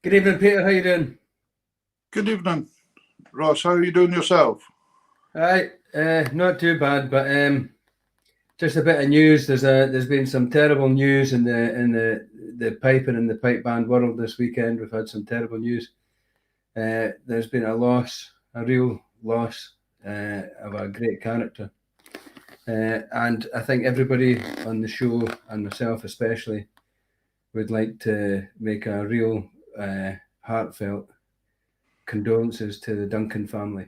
Good evening, Peter. How you doing? Good evening, Ross. How are you doing yourself? Aye, not too bad, but just a bit of news. There's been some terrible news in the piping and the pipe band world this weekend. We've had some terrible news. There's been a real loss of a great character, and I think everybody on the show and myself especially would like to make a real heartfelt condolences to the Duncan family,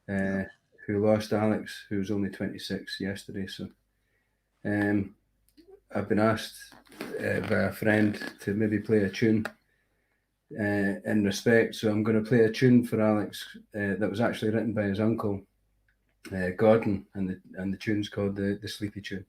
who lost Alex, who was only 26 yesterday. So I've been asked by a friend to maybe play a tune in respect. So I'm going to play a tune for Alex that was actually written by his uncle, Gordon, and the tune's called the Sleepy Tune.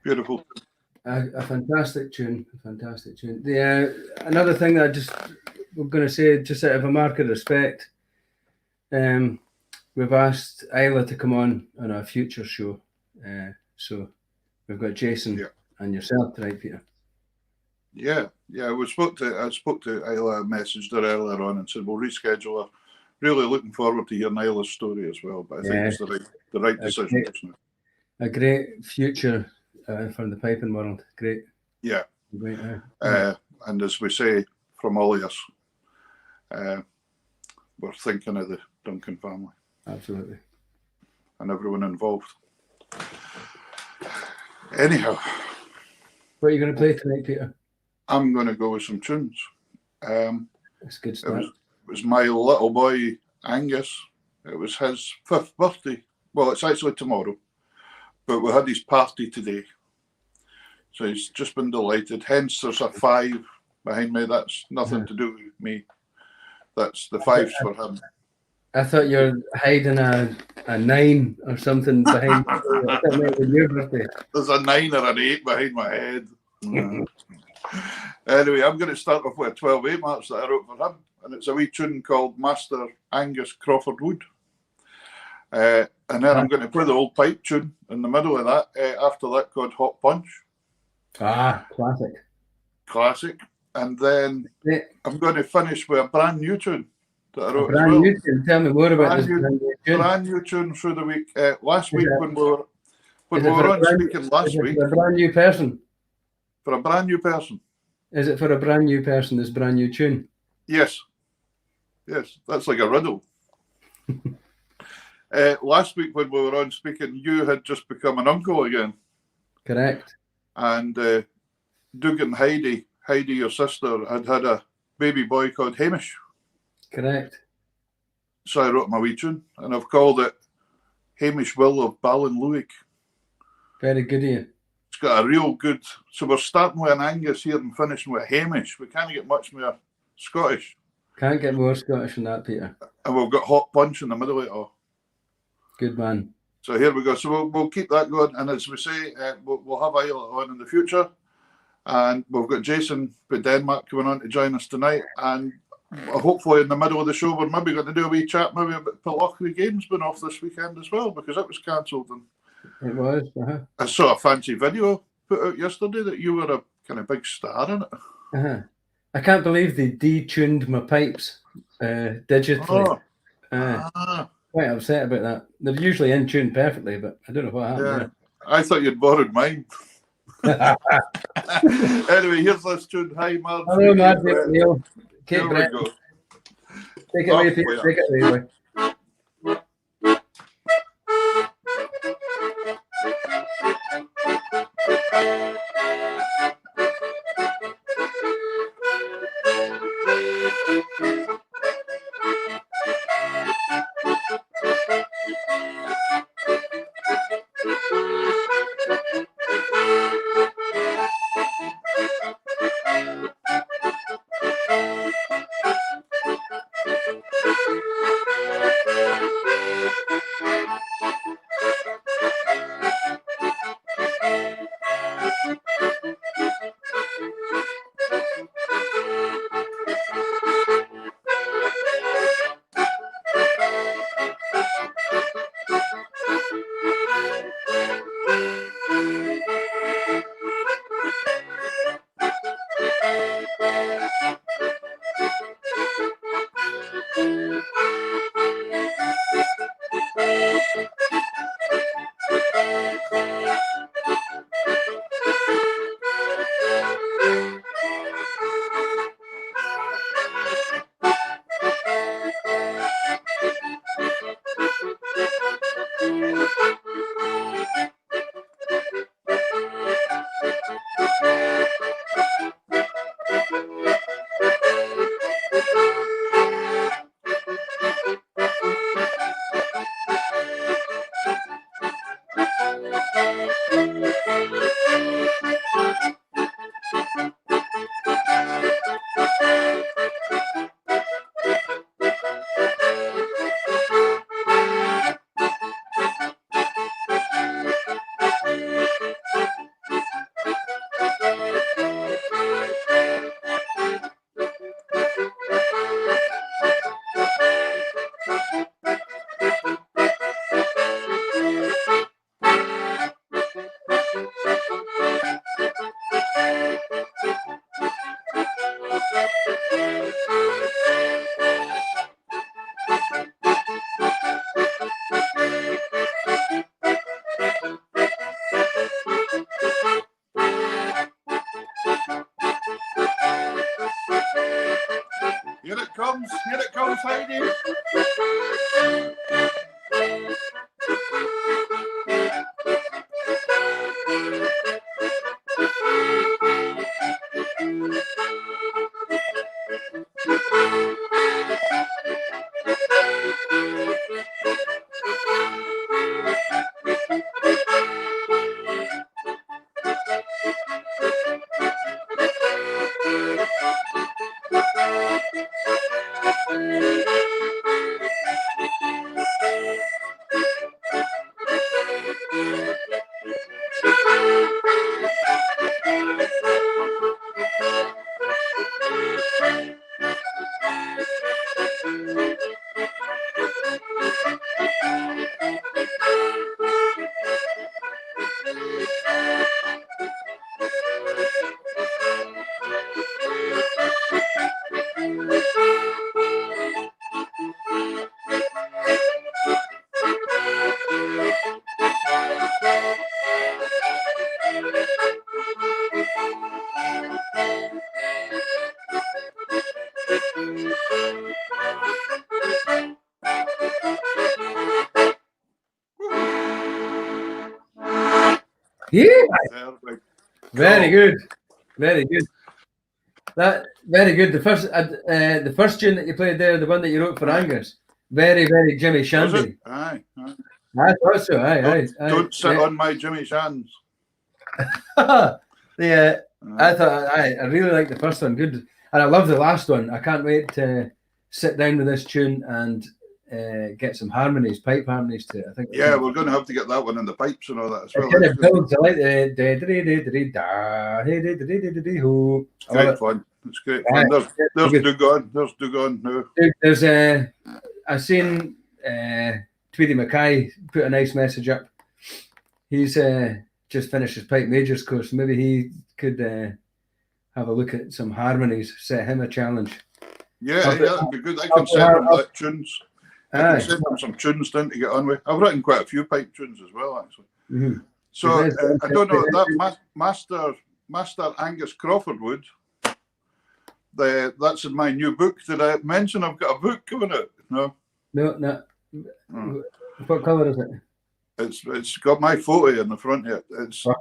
Beautiful. A fantastic tune, another thing that we're going to say, just out of a mark of respect, we've asked Isla to come on a future show. So we've got Jason and yourself tonight, Peter. Yeah. I spoke to Isla, messaged her earlier on and said we'll reschedule her. Really looking forward to hearing Isla's story as well. But I think it's the right decision just now. A great future from the piping world. Great. Yeah. Great, and as we say from all of us, we're thinking of the Duncan family. Absolutely. And everyone involved. Anyhow. What are you going to play tonight, Peter? I'm going to go with some tunes. That's good stuff. It was my little boy, Angus. It was his 5th birthday. Well, it's actually tomorrow. But we had his party today. So he's just been delighted. Hence, there's a 5 behind me. That's nothing to do with me. That's the 5s for him. I thought you were hiding a 9 or something behind your birthday. There's a 9 or an 8 behind my head. Anyway, I'm going to start off with a 12/8 march that I wrote for him. And it's a wee tune called Master Angus Crawford Wood. And then I'm going to play the old pipe tune in the middle of that. After that, called Hot Punch. Classic. And then I'm going to finish with a brand new tune that I wrote as well. New tune. Tell me more about this brand new tune through the week. Last week when we were on speaking last week. For a brand new person. For a brand new person. Is it for a brand new person? This brand new tune. Yes, that's like a riddle. Last week when we were on speaking, you had just become an uncle again. Correct. And Doug and Heidi Heidi, your sister, had a baby boy called Hamish. Correct. So I wrote my wee tune, and I've called it Hamish Will of Ballinluig. Very good of you. It's got a real good. So we're starting with an Angus here and finishing with Hamish. We can't get much more Scottish. Can't get more Scottish than that, Peter. And we've got Hot Punch in the middle of it all. Good man. So here we go. So we'll keep that going. And as we say, we'll have Isla on in the future. And we've got Jason from Denmark coming on to join us tonight. And hopefully in the middle of the show, we're maybe going to do a wee chat maybe about Pillochry Games being off this weekend as well, because it was cancelled. And It was. I saw a fancy video put out yesterday that you were a kind of big star in it. I can't believe they detuned my pipes digitally. Quite upset about that. They're usually in tune perfectly, but I don't know what happened there. I thought you'd borrowed mine. Anyway, here's this tune. Hi, Mark. Hello, Mark. Neil. Here we go. Take it away, Peter. Take it away. Here it comes, Heidi. Yeah. Very good. Very good. That very good. The first tune that you played there, the one that you wrote for Angus, very Jimmy Was Shandy. it? Aye. I thought so. Aye. Don't sit on my Jimmy Shans. Yeah, I thought I really like the first one. Good, and I love the last one. I can't wait to sit down with this tune and get some harmonies, pipe harmonies to it. I think. Yeah, we're going to have to get that one in the pipes and all that as well. It kind of builds. I like the It's great fun. It's great fun. There's Dugon. There's Dugon now. There's I seen Tweedy Mackay put a nice message up. He's just finished his pipe majors course. Maybe he could have a look at some harmonies. Set him a challenge. Yeah, that'd be good. I can send him tunes. I can send him some tunes down to get on with. I've written quite a few pipe tunes as well, actually. Mm-hmm. So I don't know that Master Angus Crawford would. That's in my new book. Did I mention I've got a book coming out? No. No. What colour is it? It's got my photo in the front here.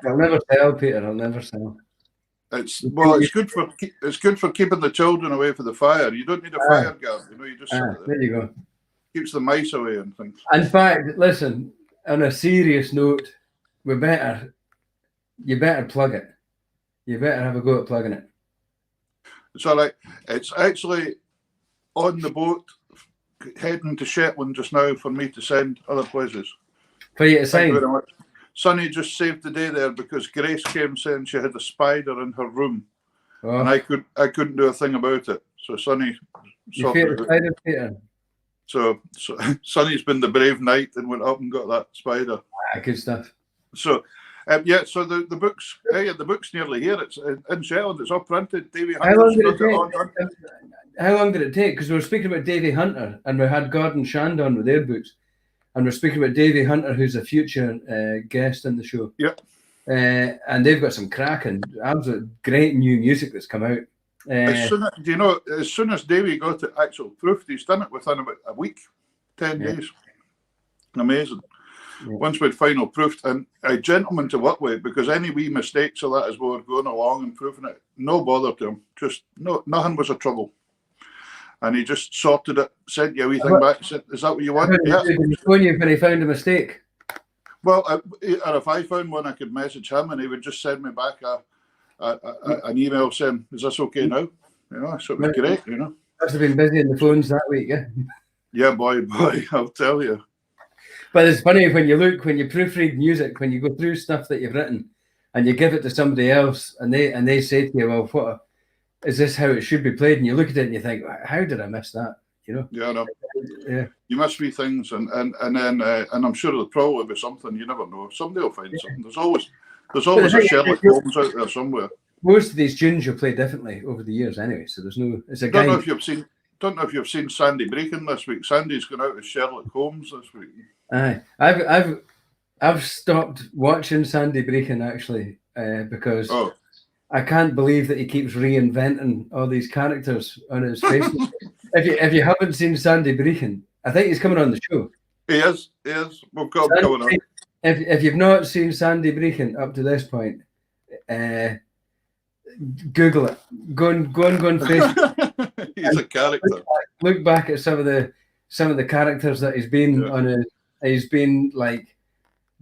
I'll never sell, Peter. I'll never sell. It's good for keeping the children away from the fire. You don't need a fire guard. You just there you go. Keeps the mice away and things. In fact, listen. On a serious note, you better plug it. You better have a go at plugging it. It's all right. It's actually on the boat heading to Shetland just now for me to send other places. For you to sign. Sonny just saved the day there because Grace came saying she had a spider in her room, and I couldn't do a thing about it. So Sonny sorted it out. Peter? So Sonny's been the brave knight and went up and got that spider. Good stuff. So so the book's the book's nearly here. It's in Shetland. It's all printed. Davy How long did it take? Because we were speaking about Davy Hunter, and we had Gordon Shand on with their books, and we're speaking about Davy Hunter, who's a future guest in the show. Yep. And they've got some cracking, absolute great new music that's come out. As soon as Davy got it actual proofed, he's done it within about a week, 10 days. Amazing. Yeah. Once we'd final proofed, and a gentleman to work with, because any wee mistakes of that as we were going along and proofing it, no bother to him. Just nothing was a trouble. And he just sorted it, sent you a wee thing back, said, "Is that what you want?" Yeah. When he found a mistake. Well, if I found one, I could message him, and he would just send me back an email saying, "Is this okay now?" So it was great. Must have been busy on the phones that week, yeah. Yeah, boy, I'll tell you. But it's funny when you proofread music, when you go through stuff that you've written, and you give it to somebody else, and they say to you, "Well, is this how it should be played?" And you look at it and you think, "How did I miss that?" Yeah, no. Yeah. You must be things, and then I'm sure there'll probably be something. You never know. Somebody will find something. There's always a Sherlock Holmes out there somewhere. Most of these tunes you'll play differently over the years, anyway. So there's no. It's a Don't know if you've seen Sandy Brecon this week. Sandy's gone out as Sherlock Holmes this week. Aye, I've stopped watching Sandy Brecon actually because I can't believe that he keeps reinventing all these characters on his Facebook. If you haven't seen Sandy Brecon, I think he's coming on the show. He is. We've got him coming on. If you've not seen Sandy Brecon up to this point, Google it. Go on Facebook. He's a character. Look back at some of the characters that he's been on. He's been like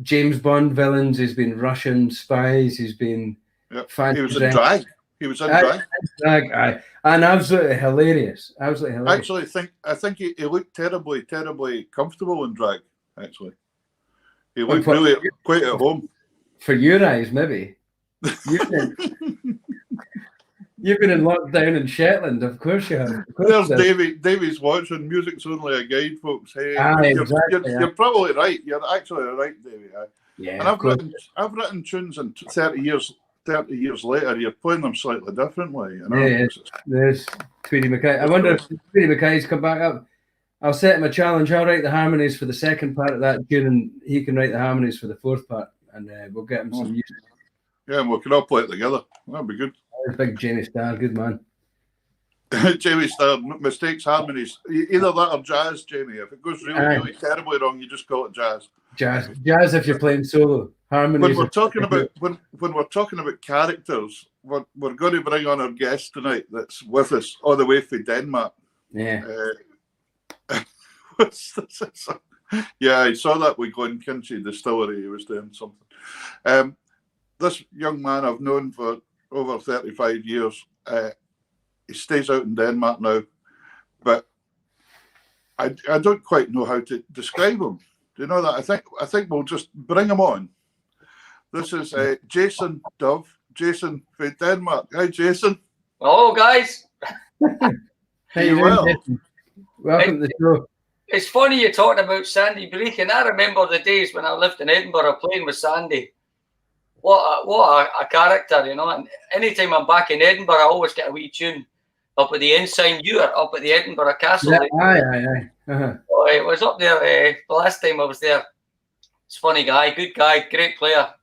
James Bond villains. He's been Russian spies. He's been. Yep. He was in drag. Aye. And absolutely hilarious. Actually, I think he looked terribly, terribly comfortable in drag. Actually, he looked really quite at home. For your eyes, maybe. You've been in lockdown in Shetland, of course you have. There's Davy's watching. Music's only a guide, folks. Hey, you're probably right. You're actually right, Davy. Yeah. And I've written tunes and 30 years later, you're playing them slightly differently. Yeah, there's Tweedy Mackay. I wonder if Tweedy Mackay's come back up. I'll set him a challenge. I'll write the harmonies for the second part of that tune, and he can write the harmonies for the fourth part, and we'll get him some music. Yeah, and we can all play it together. That'd be good. Big Jamie Starr, good man. Jamie's there. Mistakes, harmonies. Either that or jazz, Jamie. If it goes really terribly wrong, you just call it jazz. Jazz if you're playing solo. Harmonies. When we're talking about when we're talking about characters, we're going to bring on our guest tonight. That's with us all the way from Denmark. Yeah. What's this? Yeah, I saw that with Glen Kinchy Distillery. He was doing something. This young man I've known for over 35 years. He stays out in Denmark now, but I don't quite know how to describe him. Do you know that? I think we'll just bring him on. This is Jason Dove. Jason from Denmark. Hi, Jason. Hello, guys. Hey, well. Welcome to the show. It's funny you're talking about Sandy Breachin. I remember the days when I lived in Edinburgh playing with Sandy. What a character, you know. And anytime I'm back in Edinburgh, I always get a wee tune up at the Ensign Ure, up at the Edinburgh Castle. Yeah, aye. So I was up there the last time I was there. It's a funny guy, good guy, great player.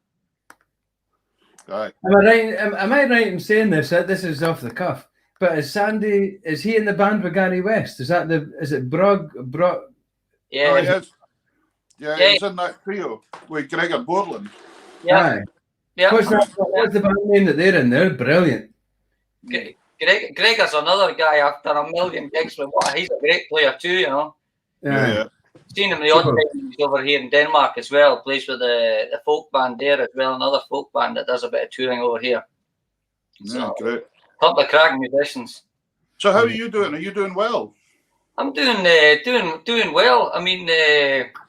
Right. Am I right in saying this? This is off the cuff. But is he in the band with Gary West? Is it Brog? Yeah. Oh, yes. Yeah, he's in that trio with Gregor Borland. Yeah. Aye. Yeah. What's the band name that they're in? They're brilliant. Gregor's another guy after a million gigs with he's a great player too, you know. Yeah. Seen him the odd time he's over here in Denmark as well, plays with the folk band there as well, another folk band that does a bit of touring over here. Yeah, great. Couple of cracking musicians. So how are you doing? Are you doing well? I'm doing well. I mean,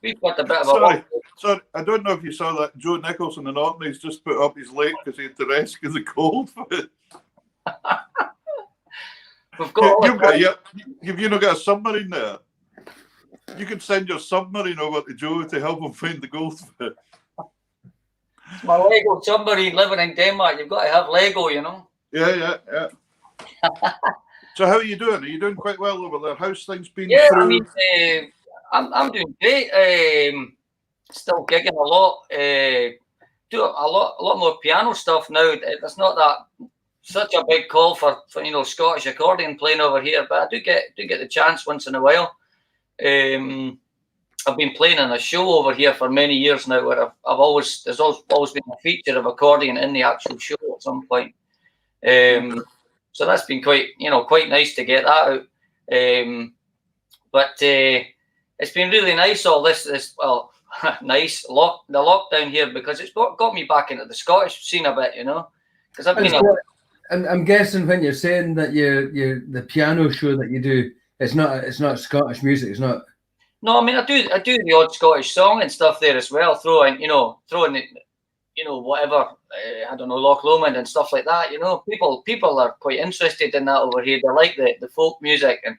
we've got a bit of a... Sorry, I don't know if you saw that Joe Nicholson in Orkney's just put up his lake because he had to rescue the cold. We've got have you not got a submarine there? You can send your submarine over to Joe to help him find the goldfish. My Lego submarine living in Denmark. You've got to have Lego, you know. Yeah. So how are you doing? Are you doing quite well over there? How's things been? Yeah, I mean, I'm doing great. Still gigging a lot. Do a lot more piano stuff now. It's not that such a big call for Scottish accordion playing over here, but I do get the chance once in a while. I've been playing in a show over here for many years now, where there's always been a feature of accordion in the actual show at some point. So that's been quite nice to get that out. But it's been really nice all this nice the lockdown here, because it's got me back into the Scottish scene a bit, you know, because I've been. I'm guessing when you're saying that the piano show that you do, it's not Scottish music. It's not. No, I mean I do the odd Scottish song and stuff there as well. Throwing whatever, I don't know, Loch Lomond and stuff like that. You know, people are quite interested in that over here. They like the folk music and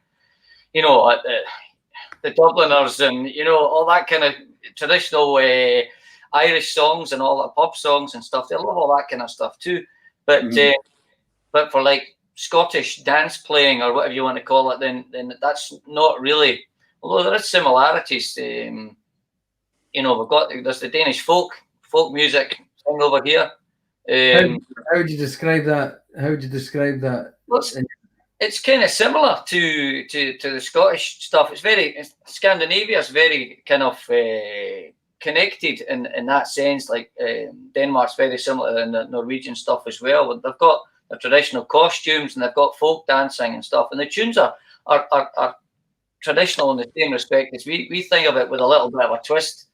the Dubliners and all that kind of traditional Irish songs and all that pop songs and stuff. They love all that kind of stuff too. But but for like Scottish dance playing or whatever you want to call it, then that's not really. Although there is similarities. There's the Danish folk music thing over here. How would you describe that? Well, it's kind of similar to the Scottish stuff. Scandinavia is very kind of connected in that sense. Like Denmark's very similar to the Norwegian stuff as well. But they've got the traditional costumes and they've got folk dancing and stuff. And the tunes are traditional in the same respect as we think of it, with a little bit of a twist.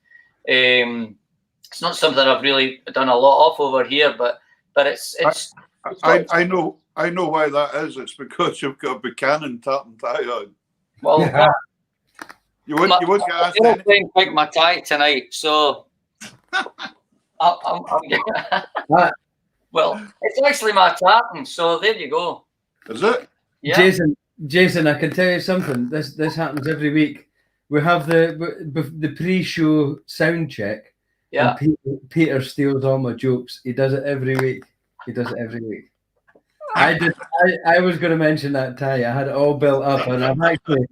It's not something I've really done a lot of over here, but it's. I know why that is. It's because you've got Buchanan tap and tie on. Well, yeah. you won't get asked. I'm playing pick my tie tonight, so I'm well, it's actually my tapping, so there you go. Is it? Yeah. Jason, I can tell you something. This happens every week. We have the pre-show sound check. Yeah. And Peter steals all my jokes. He does it every week. I was going to mention that tie. I had it all built up, and I've actually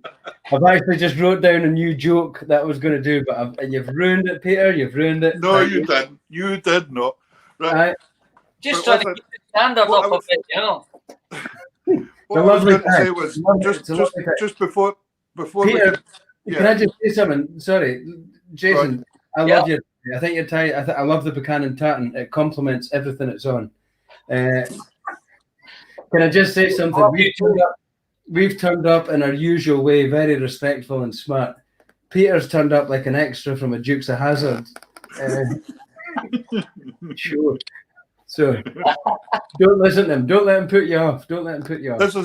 just wrote down a new joke that I was going to do, but you've ruined it, Peter. You've ruined it. No, you didn't. You did not. Right. Just trying to keep the standard up a bit, what I was going to say was just before Peter, yeah. Can I just say something? Sorry, Jason. I love you. I think your tie. I love the Buchanan tartan. It complements everything it's on. Can I just say something? We've turned up in our usual way, very respectful and smart. Peter's turned up like an extra from a Dukes of Hazzard. Sure. So don't listen to him. Don't let him put you off. Don't let him put you off. This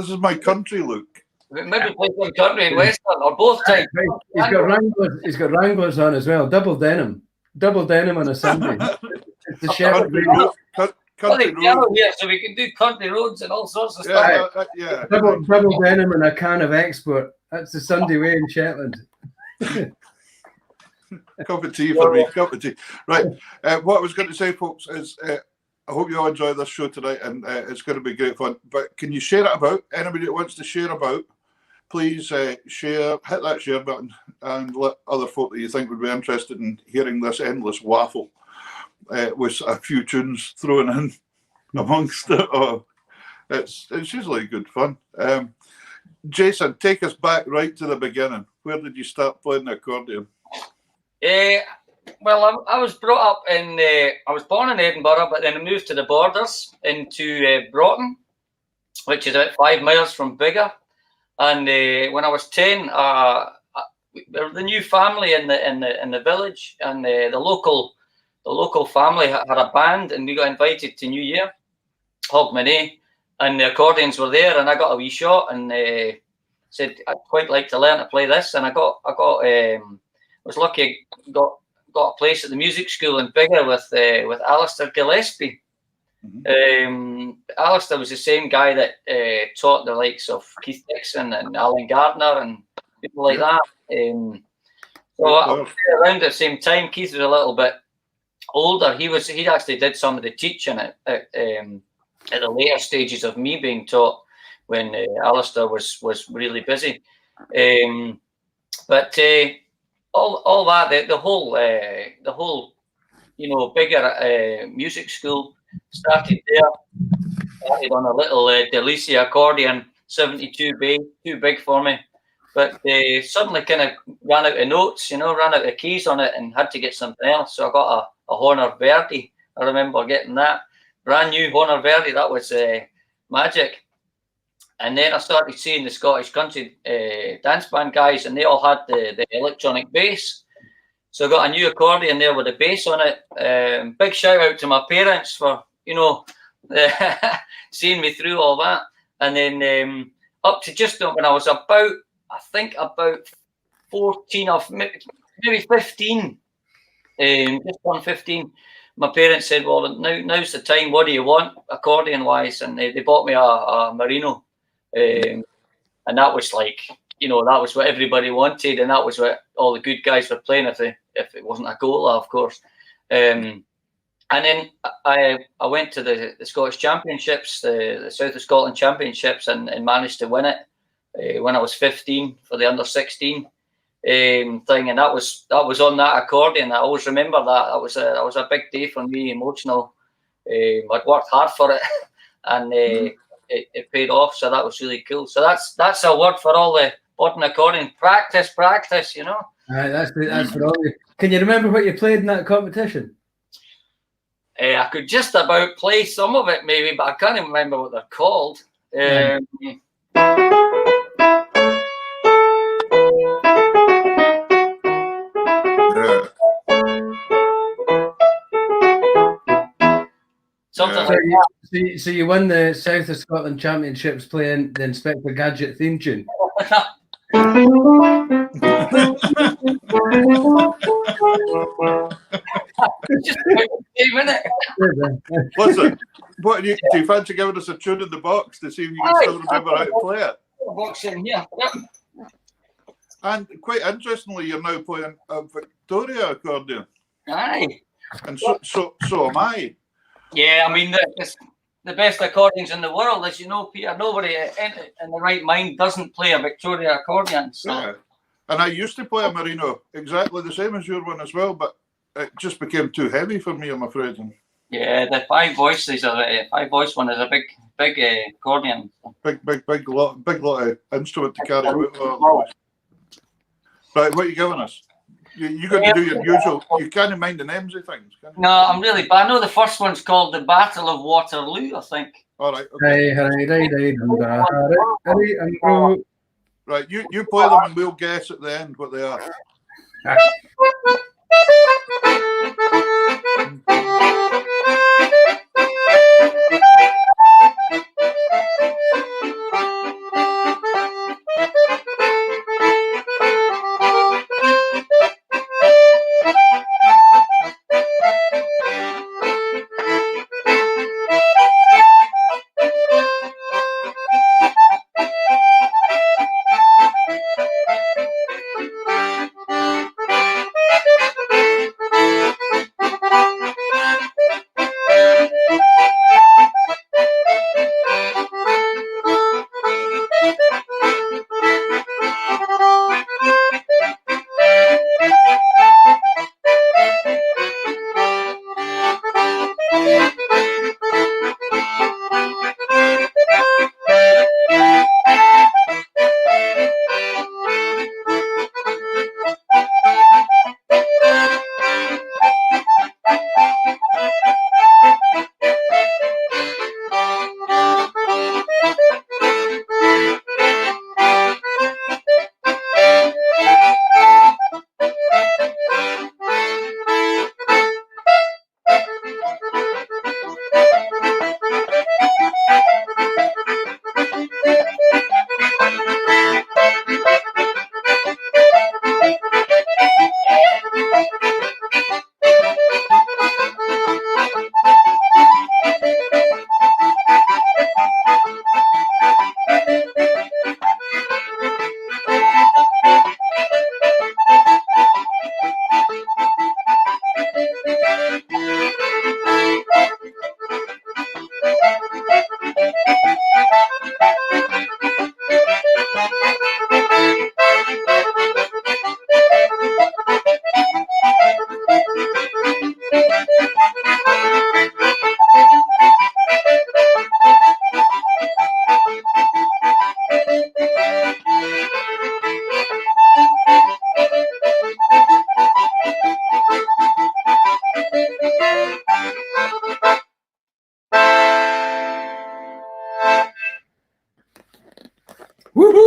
is my country look. Maybe play some country and western or both types. He's got Wranglers on as well. Double denim on a Sunday. It's the Shepherd. Country road. Here, so we can do country roads and all sorts of stuff. Double denim and a can of export. That's the Sunday way in Shetland. Cup of tea for me. Cup of tea. Right. What I was going to say, folks, is I hope you all enjoy this show tonight, and it's going to be great fun. But can you share it about? Anybody that wants to share about, please share. Hit that share button and let other folk that you think would be interested in hearing this endless waffle with a few tunes thrown in amongst it. Oh, it's usually good fun. Jason, take us back right to the beginning. Where did you start playing the accordion? Well, I was brought up I was born in Edinburgh, but then I moved to the borders into Broughton, which is about 5 miles from Biggar. And when I was 10, there was the new family in the village, and the local family had a band, and we got invited to New Year, Hogmanay, and the accordions were there, and I got a wee shot, and said I'd quite like to learn to play this, and I was lucky, got a place at the music school in Biggar with Alistair Gillespie. Mm-hmm. Alistair was the same guy that taught the likes of Keith Dixon and Alan Gardner and people like that. So I was around at the same time. Keith was a little bit older. He actually did some of the teaching at the later stages of me being taught when Alistair was really busy. But all that, the whole Biggar music school started there. Started on a little Delicia accordion, 72 bass, too big for me. But suddenly kind of ran out of notes, ran out of keys on it, and had to get something else. So I got a Horner Verdi. I remember getting that brand new Horner Verdi. That was magic. And then I started seeing the Scottish country dance band guys, and they all had the electronic bass. So I got a new accordion there with a bass on it. Big shout out to my parents for, seeing me through all that. And then up to just when I was about 14 or maybe 15, just on 15, my parents said, well, now's the time. What do you want accordion-wise? And they bought me a Merino. And that was like, that was what everybody wanted, and that was what all the good guys were playing if it wasn't a Gola, of course. And then I went to the Scottish Championships, the South of Scotland Championships, and managed to win it when I was 15 for the under-16 thing, and that was on that accordion. I always remember that. That was a big day for me, emotional. I'd worked hard for it, and it paid off, so that was really cool. So that's a word for all the modern accordion. Practice, That's for all. Can you remember what you played in that competition? I could just about play some of it, maybe, but I can't even remember what they're called. Something like that. So you won the South of Scotland Championships playing the Inspector Gadget theme tune. Just a minute. Listen, do you fancy giving us a tune in the box to see if you can still remember how to play it? Box in here. Yep. And quite interestingly, you're now playing a Victoria accordion. Aye. And so am I. Yeah, I mean, the best accordions in the world, as you know, Peter. Nobody in the right mind doesn't play a Victoria accordion. So. Yeah. And I used to play a Merino, exactly the same as your one as well, but it just became too heavy for me, I'm afraid. Yeah, the five voices are five voice one is a big accordion. Big lot of instrument to carry out. Right, what are you giving us? You got to do your usual. You can't mind the names of things, can you? No, I'm really, but I know the first one's called the Battle of Waterloo, I think. All right, okay. Right, you play them and we'll guess at the end what they are.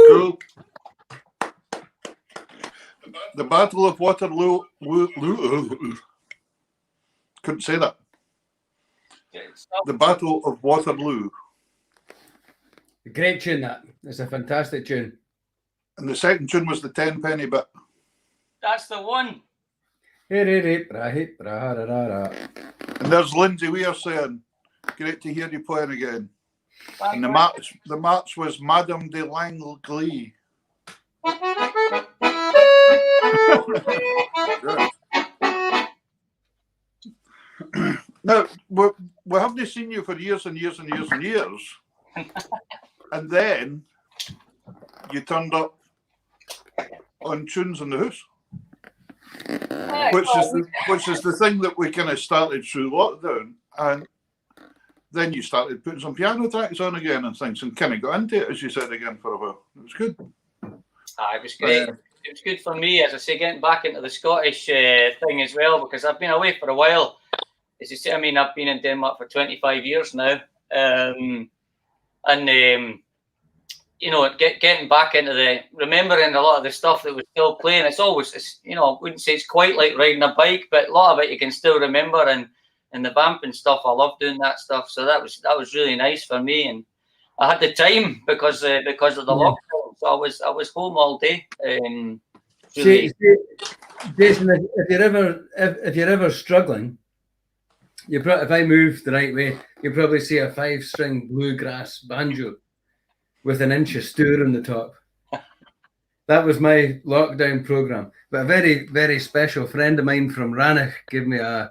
Cool. The Battle of Waterloo. Couldn't say that. The Battle of Waterloo. A great tune, that. It's a fantastic tune. And the second tune was the 10-penny bit. That's the one. And there's Lindsay Weir saying, great to hear you playing again. And the match was Madame de Langley. Now, we haven't seen you for years and years and years and years. And then you turned up on Tunes in the House. Which is the thing that we kind of started through lockdown. And then you started putting some piano tracks on again and things and kind of got into it, as you said again, for a while. It was good. It was great. It was good for me, as I say, getting back into the Scottish thing as well, because I've been away for a while. As you say, I mean, I've been in Denmark for 25 years now. You know, getting back into remembering a lot of the stuff that was still playing. It's you know, I wouldn't say it's quite like riding a bike, but a lot of it you can still remember. And the vamping stuff, I love doing that stuff. So that was really nice for me. And I had the time because of the lockdown. So I was home all day. See, Jason, if you're ever struggling, if I move the right way, you'll probably see a 5-string bluegrass banjo with an inch of stour on the top. That was my lockdown program. But a very, very special friend of mine from Rannoch gave me a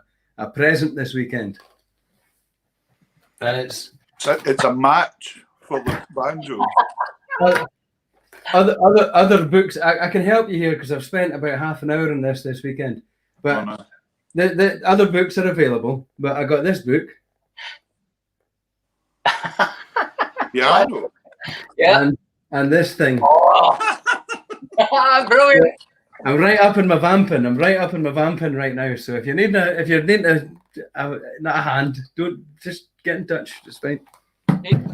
present this weekend. And it's a match for the banjo. Other books. I can help you here because I've spent about half an hour on this weekend. But The other books are available, but I got this book. Yeah, I know. Yeah. And this thing. Oh. Brilliant. I'm right up in my vamping. I'm right up in my vamping right now. So if you're needing not a hand, don't just get in touch. It's fine. It's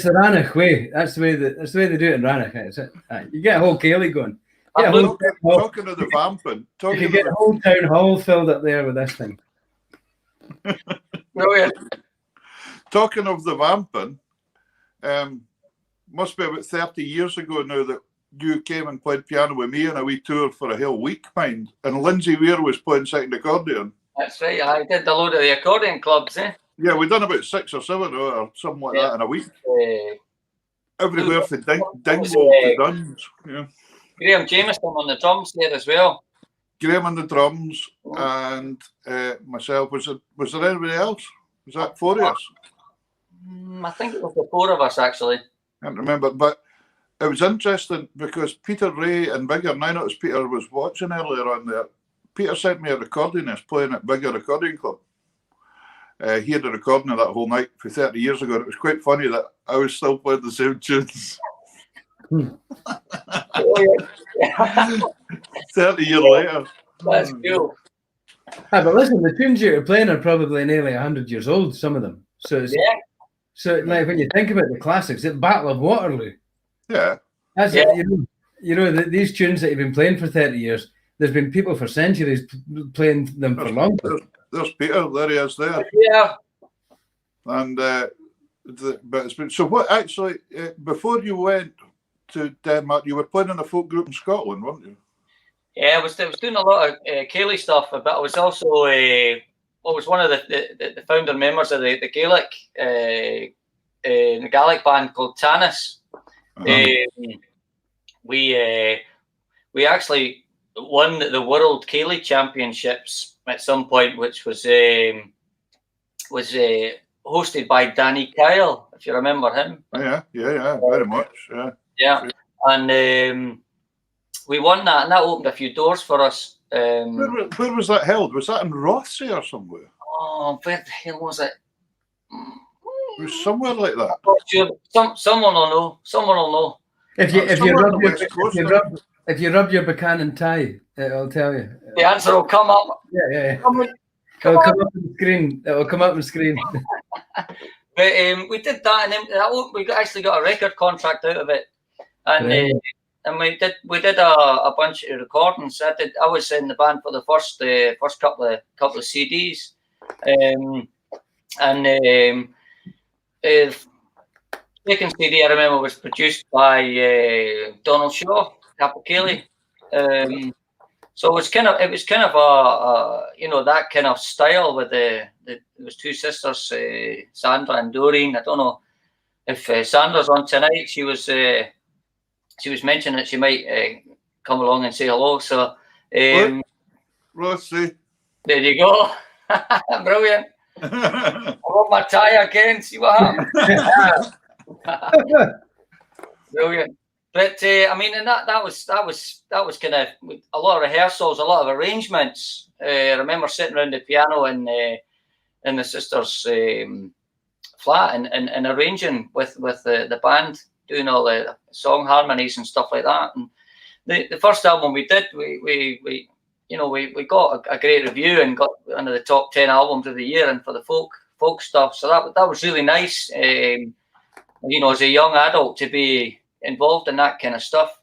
the Rannoch way. That's the way they do it in Rannoch. It's it. You get a whole Cayley going. Talking of the vamping, you can get a whole town hall filled up there with this thing. Brilliant. Talking of the vamping, must be about 30 years ago now that you came and played piano with me on a wee tour for a whole week, mind. And Lindsay Weir was playing second accordion. That's right. I did a load of the accordion clubs, eh? Yeah, we done about 6 or 7 or something like that in a week. Everywhere from Dingwall to Duns. Yeah. Graham Jameson on the drums there as well. Graham on the drums and myself. Was there anybody else? Was that 4 of us? I think it was the 4 of us actually. I can't remember, but it was interesting because Peter Ray and Bigger, and I noticed Peter was watching earlier on there. Peter sent me a recordingist playing at Bigger Recording Club. He had a recording of that whole night for 30 years ago. And it was quite funny that I was still playing the same tunes. 30 years later. That's cool. But listen, the tunes you're playing are probably nearly 100 years old, some of them. So it's, so like when you think about the classics, the Battle of Waterloo. Yeah. That's these tunes that you've been playing for 30 years, there's been people for centuries playing them for longer. There's Peter, there he is there. Yeah. And but it's been so. What actually before you went to Denmark, you were playing in a folk group in Scotland, weren't you? Yeah, I was doing a lot of Cayley stuff, but I was also was one of the founder members of the Gaelic the Gaelic band called Tanis. We actually won the World Cayley Championships at some point, which was hosted by Danny Kyle, if you remember him. Yeah, very much. Yeah, and we won that, and that opened a few doors for us. Where was that held? Was that in Rothsay or somewhere? Oh, where the hell was it? It was somewhere like that. I'm not sure. Someone will know. Someone will know. If you rub your Buchanan tie, it'll tell you. The answer will come up. Yeah. It'll come up on the screen. It'll come up on the screen. But we did that, and then we actually got a record contract out of it, and we did a bunch of recordings. I was in the band for the first couple of CDs, second CD I remember was produced by Donald Shaw, Capo Cayley. So it was kind of a that kind of style with there was 2 sisters, Sandra and Doreen. I don't know if Sandra's on tonight. She was mentioning that she might come along and say hello. So Rosie, there you go. Brilliant. I want my tie again. See what happens. Brilliant. But I mean, and that was kind of a lot of rehearsals, a lot of arrangements. I remember sitting around the piano in the sisters' flat and arranging with the band, doing all the song harmonies and stuff like that. And the first album we did, we got a great review and got one of the top 10 albums of the year, and for the folk stuff. So that was really nice. As a young adult to be involved in that kind of stuff,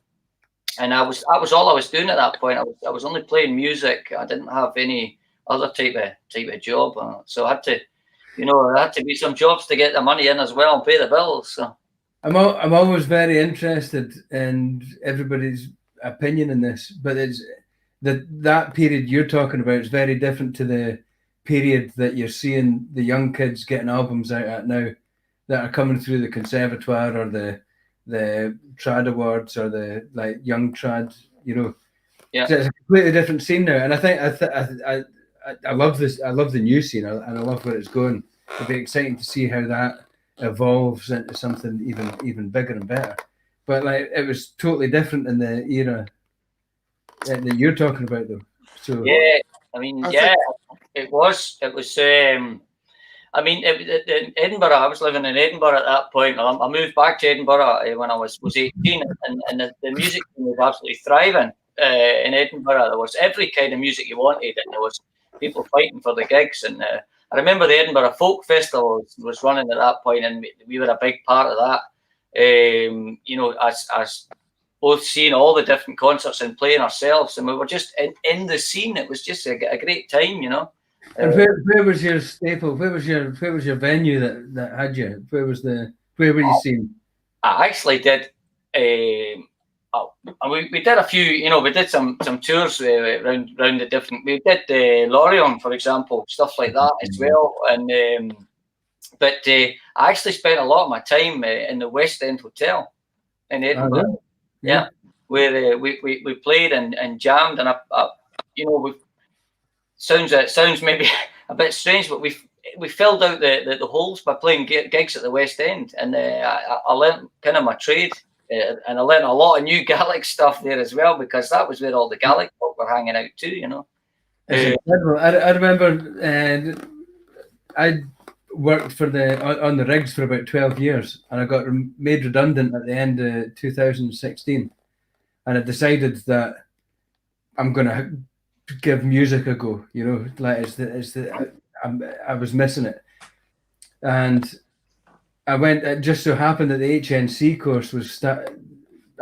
and I was all I was doing at that point. I was only playing music. I didn't have any other type of job, so I had to, there had to be some jobs to get the money in as well and pay the bills. So I'm always very interested in everybody's opinion in this, but it's that period you're talking about is very different to the period that you're seeing the young kids getting albums out at now, that are coming through the conservatoire or the trad awards or the young trad. Yeah, so it's a completely different scene now, and I think I love this. I love the new scene, and I love where it's going. It'll be exciting to see how that evolves into something even bigger and better. But it was totally different in the era that you're talking about, though. So yeah, I mean, it was. It was. I mean, in Edinburgh, I was living in Edinburgh at that point. I moved back to Edinburgh when I was 18, and the music scene was absolutely thriving in Edinburgh. There was every kind of music you wanted, and there was people fighting for the gigs. And I remember the Edinburgh Folk Festival was running at that point, and we were a big part of that. You know, as both seeing all the different concerts and playing ourselves, and we were just in the scene. It was just a great time, you know. And where was your staple? Where was your venue that had you? Where were you seen? I actually did. We did a few. You know, we did some tours around the different. We did Lorient, for example, stuff like that as well. And but I actually spent a lot of my time in the West End Hotel in Edinburgh. Oh, yeah. Where we played and jammed, and you know, sounds maybe a bit strange, but we filled out the holes by playing gigs at the West End, and I learned kind of my trade, and I learned a lot of new Gaelic stuff there as well, because that was where all the Gaelic folk were hanging out too, you know. I remember I worked for on the rigs for about 12 years, and I got made redundant at the end of 2016, and I decided that I'm going to give music a go, you know, like I was missing it. And I went, it just so happened that the HNC course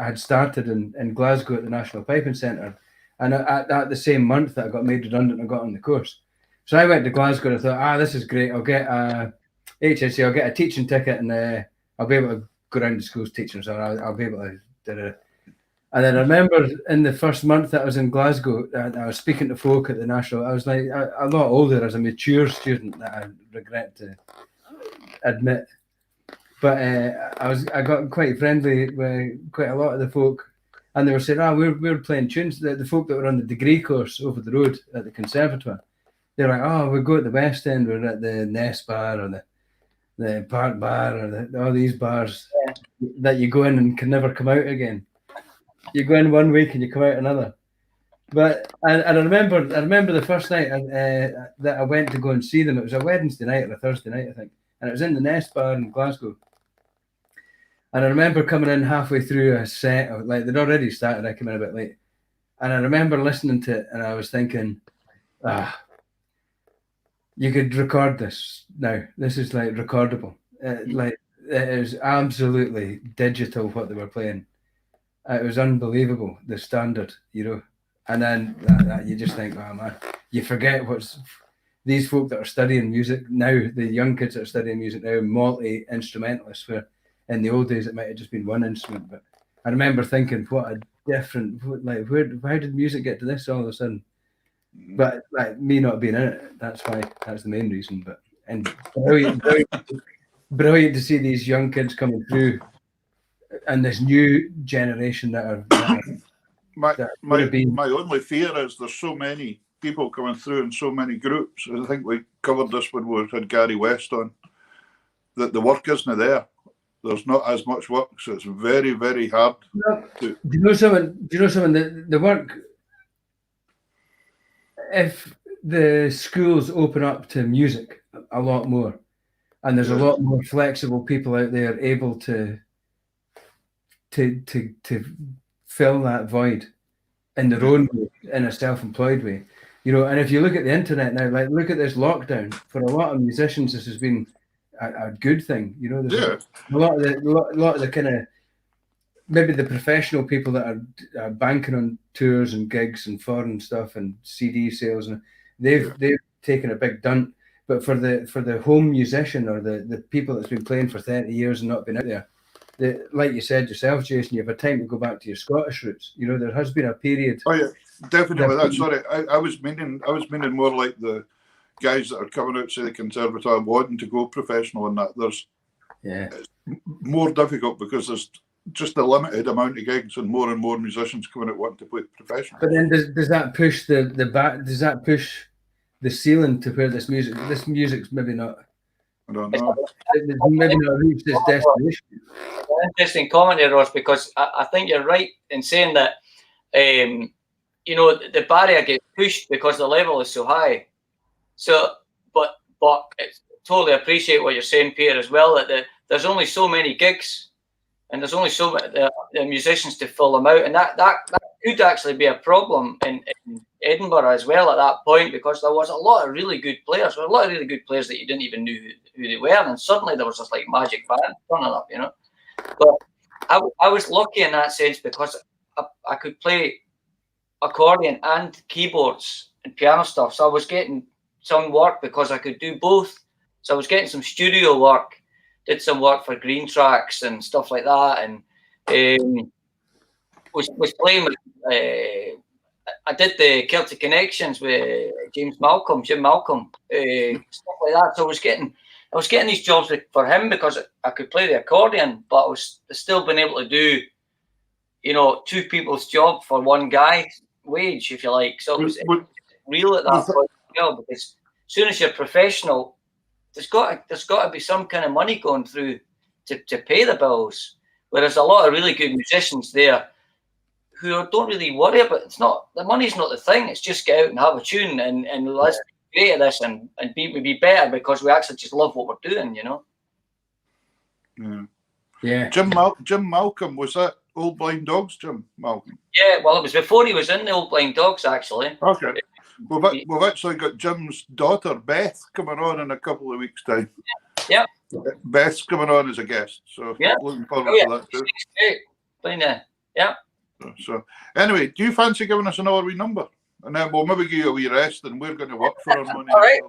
had started in Glasgow at the National Piping Centre, and at the same month that I got made redundant, I got on the course. So I went to Glasgow and I thought, this is great, I'll get a HNC, I'll get a teaching ticket, and I'll be able to go around to schools teaching, so I'll be able to do it. And then I remember in the first month that I was in Glasgow, I was speaking to folk at the National. I was like a lot older, as a mature student, that I regret to admit. But I got quite friendly with quite a lot of the folk, and they were saying, we're playing tunes. The folk that were on the degree course over the road at the conservatoire, they're like, we go at the West End, we're at the Nest Bar or the Park Bar or all these bars that you go in and can never come out again. You go in one week and you come out another. But and I remember the first night that I went to go and see them. It was a Wednesday night or a Thursday night, I think, and it was in the Nest Bar in Glasgow. And I remember coming in halfway through a set, like they'd already started. I came in a bit late, and I remember listening to it, and I was thinking, you could record this now. This is like recordable. Like it is absolutely digital what they were playing. It was unbelievable, the standard, you know. And then you just think, man, you forget these folk that are studying music now, the young kids that are studying music now, multi-instrumentalists, where in the old days it might have just been one instrument. But I remember thinking, what a different, how did music get to this all of a sudden? But like me not being in it, that's the main reason. But and brilliant to see these young kids coming through. And this new generation that are my only fear is there's so many people coming through in so many groups. I think we covered this when we had Gary West on, that the work isn't there. There's not as much work, so it's very, very hard. Do you know something? The work, if the schools open up to music a lot more, and there's a lot more flexible people out there able to fill that void in their own way, in a self-employed way, you know. And if you look at the internet now, like look at this lockdown, for a lot of musicians this has been a good thing, you know. There's a lot of the kind of maybe the professional people that are banking on tours and gigs and foreign stuff and CD sales, and they've taken a big dunt. But for the home musician or the people that's been playing for 30 years and not been out there, like you said yourself, Jason, you have a time to go back to your Scottish roots. You know, there has been a period. Oh yeah, definitely. That's sorry. I was meaning more like the guys that are coming out to the conservatoire wanting to go professional, and that it's more difficult because there's just a limited amount of gigs and more musicians coming out wanting to play professional. But then does that push does that push the ceiling to where this music's maybe not? I don't know. Maybe not reach this destination. Interesting comment there, Ross, because I think you're right in saying that you know, the barrier gets pushed because the level is so high. So, but it's, totally appreciate what you're saying, Pierre, as well. That there's only so many gigs, and there's only so many the musicians to fill them out, and that could actually be a problem in Edinburgh as well at that point, because there was a lot of really good players. There were a lot of really good players that you didn't even know who they were, and suddenly there was this like magic band turning up, you know. But I was lucky in that sense because I could play accordion and keyboards and piano stuff, so I was getting some work because I could do both. So I was getting some studio work, did some work for Green Tracks and stuff like that, and was playing with. I did the Celtic Connections with Jim Malcolm, stuff like that. So I was getting these jobs for him because I could play the accordion, but I was still being able to do, you know, two people's job for one guy's wage, if you like. So it was real at that point as well, because as soon as you're professional, there's got to be some kind of money going through to pay the bills. Whereas a lot of really good musicians there who don't really worry about it's not the money's not the thing. It's just get out and have a tune and let's be great at this and be better because we actually just love what we're doing, you know. Yeah. Jim Malcolm, was that Old Blind Dogs, Jim Malcolm? Yeah, well, it was before he was in the Old Blind Dogs, actually. Okay. We've actually got Jim's daughter, Beth, coming on in a couple of weeks' time. Yeah. Beth's coming on as a guest, so looking forward to that too. Great. Yeah. So, anyway, do you fancy giving us another wee number? And then we'll maybe give you a wee rest and we're going to work for our money. All right.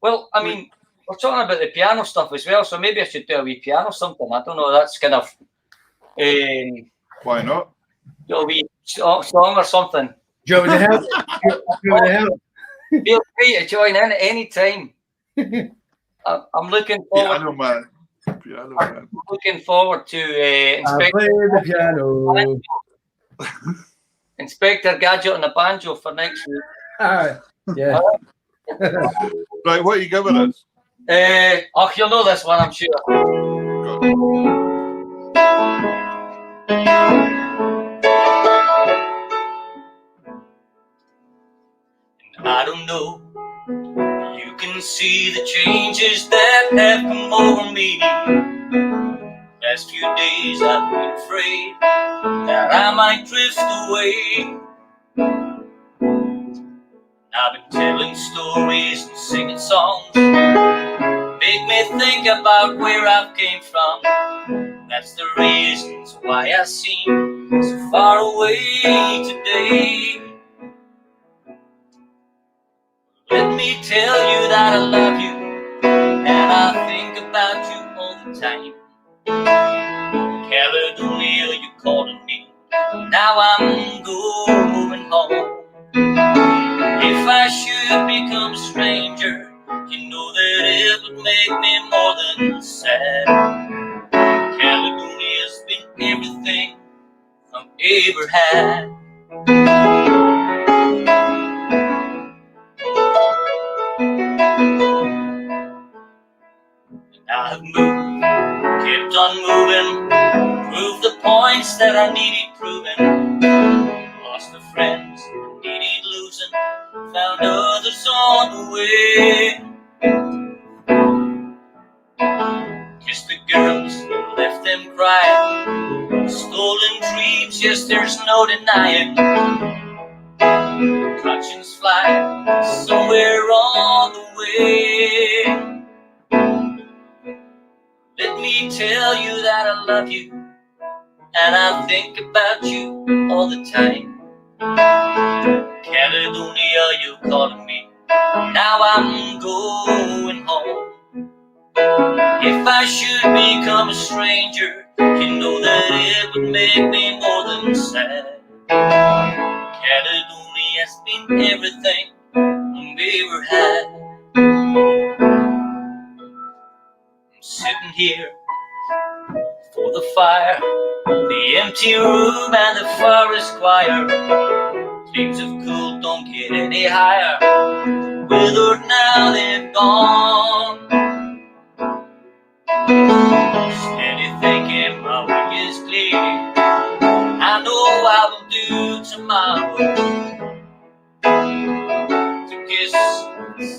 Well, I mean, we're talking about the piano stuff as well, so maybe I should do a wee piano something. I don't know, that's kind of... why not? A wee song or something. Do you want me to help? Feel free to join in at any time. I'm looking forward. Piano man. I'm looking forward to I'll play the piano. Inspector Gadget on the banjo for next week. Yeah. Right, what are you giving us? You'll know this one, I'm sure. I don't know. You can see the changes that have come over me. Last few days I've been afraid that I might drift away. I've been telling stories and singing songs, make me think about where I've came from. That's the reasons why I seem so far away today. Let me tell you that I love you, and I think about you all the time. Caledonia, you're calling me, now I'm going home. If I should become a stranger, you know that it would make me more than sad. Caledonia's been everything I've ever had. I've moved, kept on moving, proved the points that I needed proving. Lost the friends I needed losing, found others on the way. Kissed the girls and left them crying. Stolen dreams, yes, there's no denying. Attractions fly somewhere on the way. Let me tell you that I love you, and I think about you all the time. Caledonia, you're calling me, now I'm going home. If I should become a stranger, you know that it would make me more than sad. Caledonia's been everything I've ever had. Sitting here for the fire, the empty room and the forest choir. Flames of cool don't get any higher, withered now they're gone. Steady thinking my way is clear, I know I will do tomorrow to kiss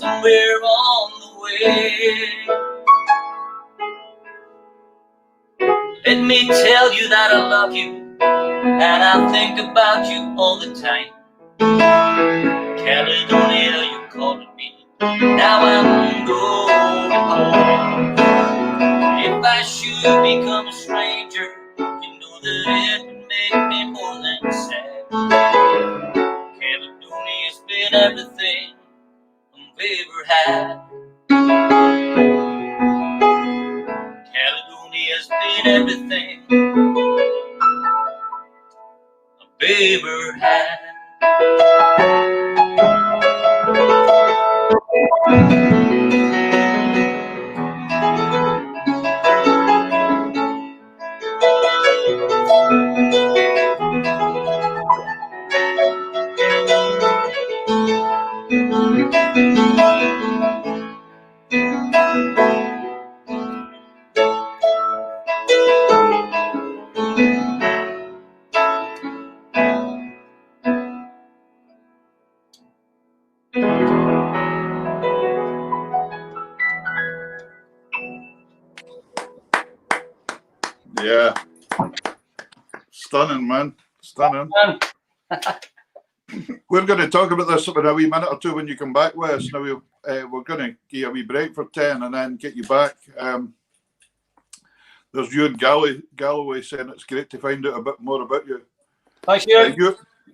somewhere on the way. Let me tell you that I love you, and I think about you all the time. Caledonia, you're calling me. Now I'm going home. If I should become a stranger, you know that it would make me more than sad. Caledonia's been everything I've ever had. Caledonia's been everything I've ever had. Yeah. Stunning, man. Stunning. We're going to talk about this in a wee minute or two when you come back with us. Now, we're going to give you a wee break for 10 and then get you back. There's Ewan Galloway saying it's great to find out a bit more about you. Thanks, Ewan.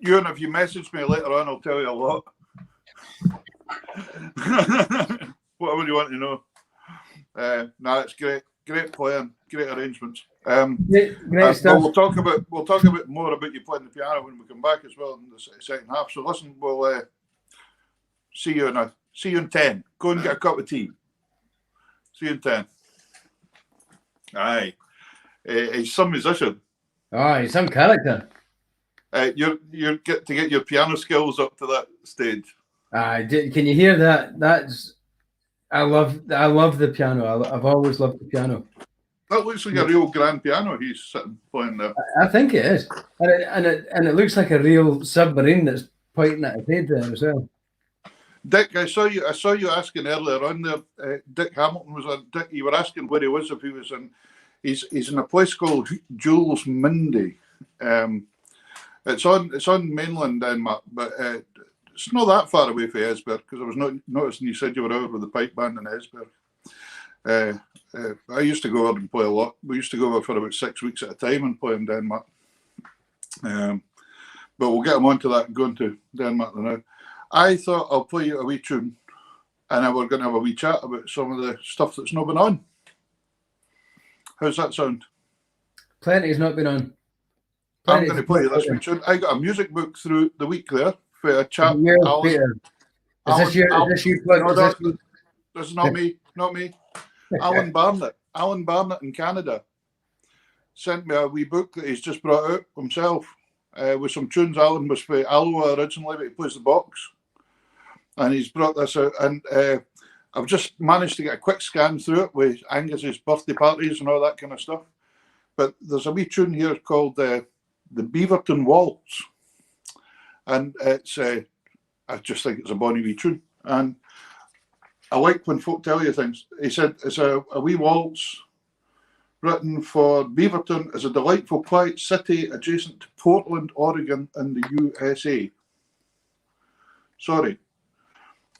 Ewan, if you message me later on, I'll tell you a lot. Whatever you want to know. No, it's great. Great playing, great arrangements. Great stuff. We'll talk about more about you playing the piano when we come back as well in the second half. So listen, we'll see you in 10. Go and get a cup of tea. See you in 10. Aye, he's some musician. Oh, he's some character. You get to get your piano skills up to that stage. Can you hear that? I love the piano. I've always loved the piano. That looks like a real grand piano he's sitting playing there. I think it is, and it looks like a real submarine that's pointing at his head there as well. Dick, I saw you asking earlier on there. Dick Hamilton was on. Dick, you were asking where he was, if he was in. He's in a place called Jules Mundy. It's on mainland Denmark, but it's not that far away from Esbjerg, because I was noticing you said you were out with the pipe band in Esbjerg. I used to go over and play a lot. We used to go over for about 6 weeks at a time and play in Denmark. But we'll get him onto that and going to Denmark now. I thought I'll play you a wee tune, and then we're going to have a wee chat about some of the stuff that's not been on. How's that sound? Plenty's not been on. I'm going to play you this wee tune. I got a music book through the week there for a chap. Is this you plug? No, this is not me. Not me. Alan Barnett in Canada sent me a wee book that he's just brought out himself with some tunes. Alan was for Alwa originally, but he plays the box. And he's brought this out. And I've just managed to get a quick scan through it with Angus's birthday parties and all that kind of stuff. But there's a wee tune here called the Beaverton Waltz. And it's I just think it's a bonny wee tune. And I like when folk tell you things. He said it's a wee waltz written for Beaverton is a delightful, quiet city adjacent to Portland, Oregon, in the USA. Sorry.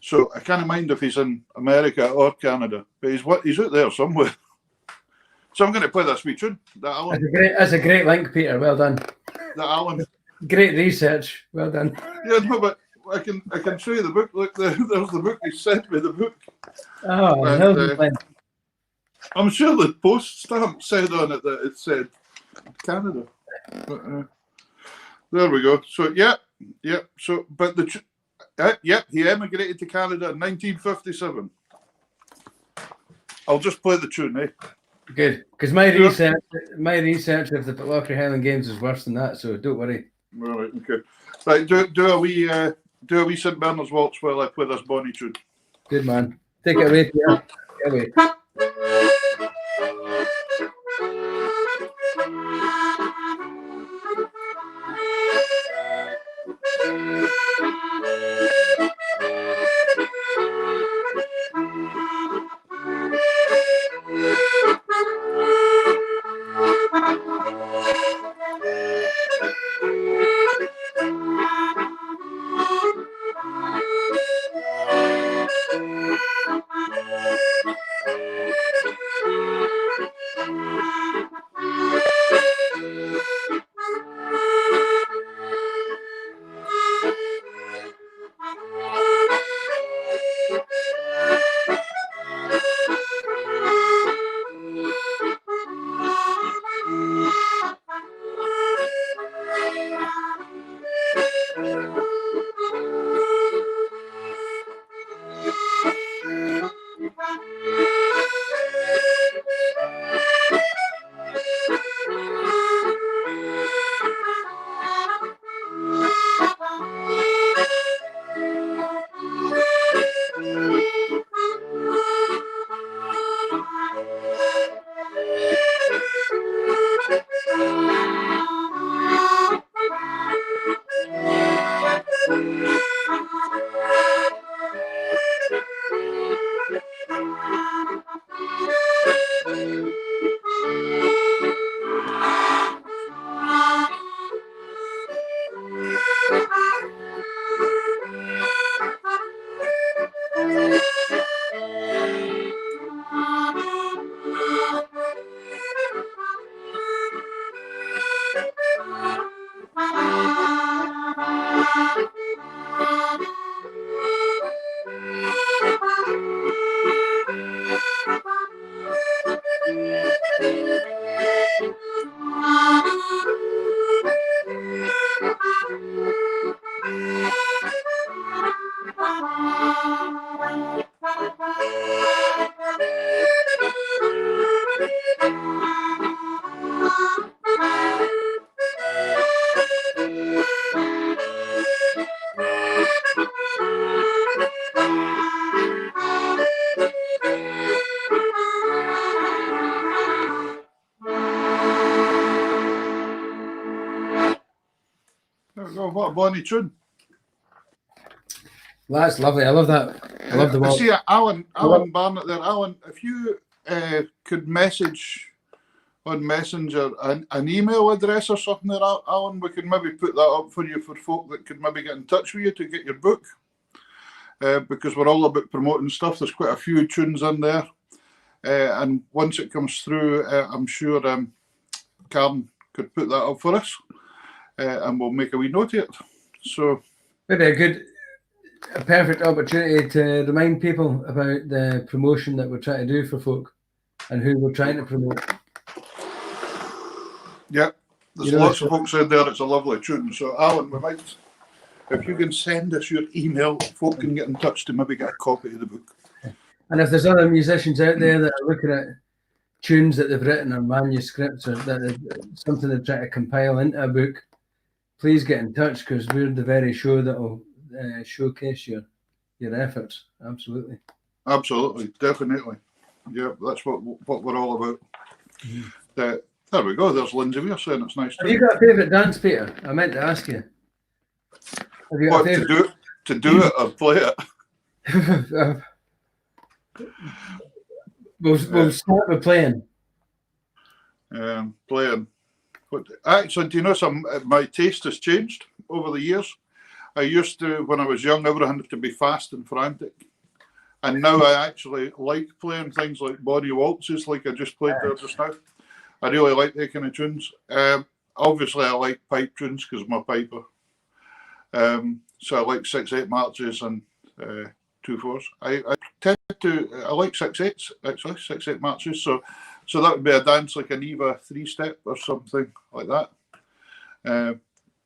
So I can't mind if he's in America or Canada, but he's out there somewhere. So I'm going to play this wee tune. That's a great link, Peter. Well done. Alan. Great research. Well done. Yeah, no, but I can show you the book. Look, there's the book. He sent me the book. Oh, and, I'm sure the post stamp said on it that it said Canada. But, there we go. So yeah. So, but he emigrated to Canada in 1957. I'll just play the tune, eh? Good, because my research of the Pitlochry Highland Games is worse than that. So don't worry. All right. Okay. Right. Do a wee St. Bernard's Waltz while I play this bonny tune. Good man. Take it away, Peter. Take it away. There we go. What a bonny tune. That's lovely. I love that. I love the I waltz. see Alan Barnett there. Alan, if you could message on Messenger an email address or something there, Alan, we could maybe put that up for you for folk that could maybe get in touch with you to get your book. Because we're all about promoting stuff. There's quite a few tunes in there. And once it comes through, I'm sure Karen could put that up for us. And we'll make a wee note of it. So Maybe a perfect opportunity to remind people about the promotion that we're trying to do for folk and who we're trying to promote. Yeah, there's lots of folks in there. It's a lovely tune. So Alan, we might, if you can send us your email, folk can get in touch to maybe get a copy of the book. And if there's other musicians out there that are looking at tunes that they've written or manuscripts or that is something they're trying to compile into a book, please get in touch because we're the very show that will showcase your efforts. Absolutely. Absolutely, definitely. Yeah, that's what we're all about. There we go. There's Lindsay. We're saying it's nice. Have you got a favourite dance, Peter? I meant to ask you. Have you got What, to do it or play it? We'll start with playing. Playing. But actually, do you know my taste has changed over the years. I used to, when I was young, everything had to be fast and frantic. And now I actually like playing things like body waltzes, like I just played there just now. I really like that kind of tunes. Obviously, I like pipe tunes because I'm a piper. So I like 6/8 marches and 2/4s. I tend to, I like 6/8s, actually, 6/8 marches. So that would be a dance like an Eva 3-step or something like that.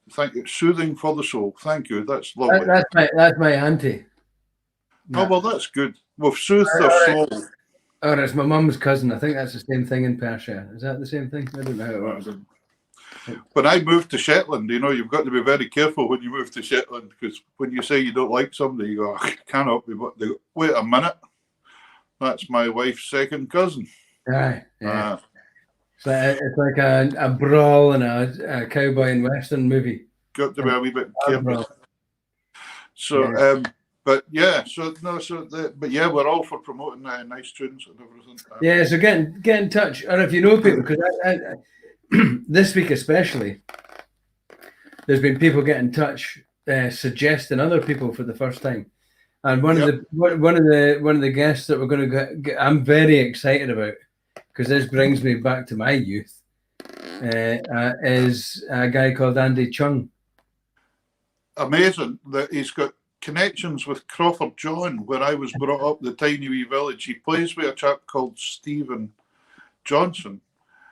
Thank you. Soothing for the soul. Thank you. That's lovely. That's my auntie. Oh, well, that's good. We've soothed their soul. Or it's my mum's cousin. I think that's the same thing in Persia. Is that the same thing? I don't know how it works. When I moved to Shetland, you've got to be very careful when you move to Shetland because when you say you don't like somebody, you go, I cannot be. But they go, wait a minute. That's my wife's second cousin. Aye, yeah. It's like a brawl in a cowboy and western movie. Got to be a wee bit careful. So, but yeah, but yeah, we're all for promoting nice tunes and everything. Yeah, so get in touch, or if you know people, because I this week especially, there's been people get in touch suggesting other people for the first time, and one of the guests that we're going to get, I'm very excited about, because this brings me back to my youth, is a guy called Andy Chung. Amazing that he's got connections with Crawford John, where I was brought up, the tiny wee village. He plays with a chap called Stephen Johnson.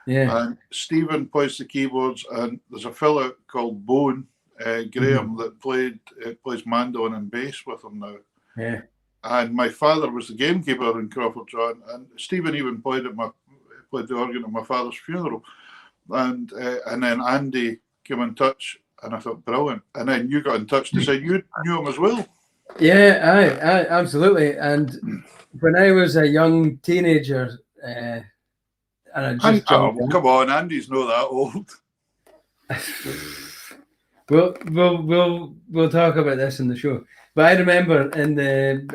Yeah. And Stephen plays the keyboards, and there's a fella called Bone Graham that plays mandolin and bass with him now. Yeah. And my father was the gamekeeper in Crawford John, and Stephen even played the organ at my father's funeral. And then Andy came in touch, and I thought, brilliant. And then you got in touch to say you knew him as well. Yeah, I absolutely. And when I was a young teenager, and I just come on, Andy's not that old. We'll talk about this in the show. But I remember in the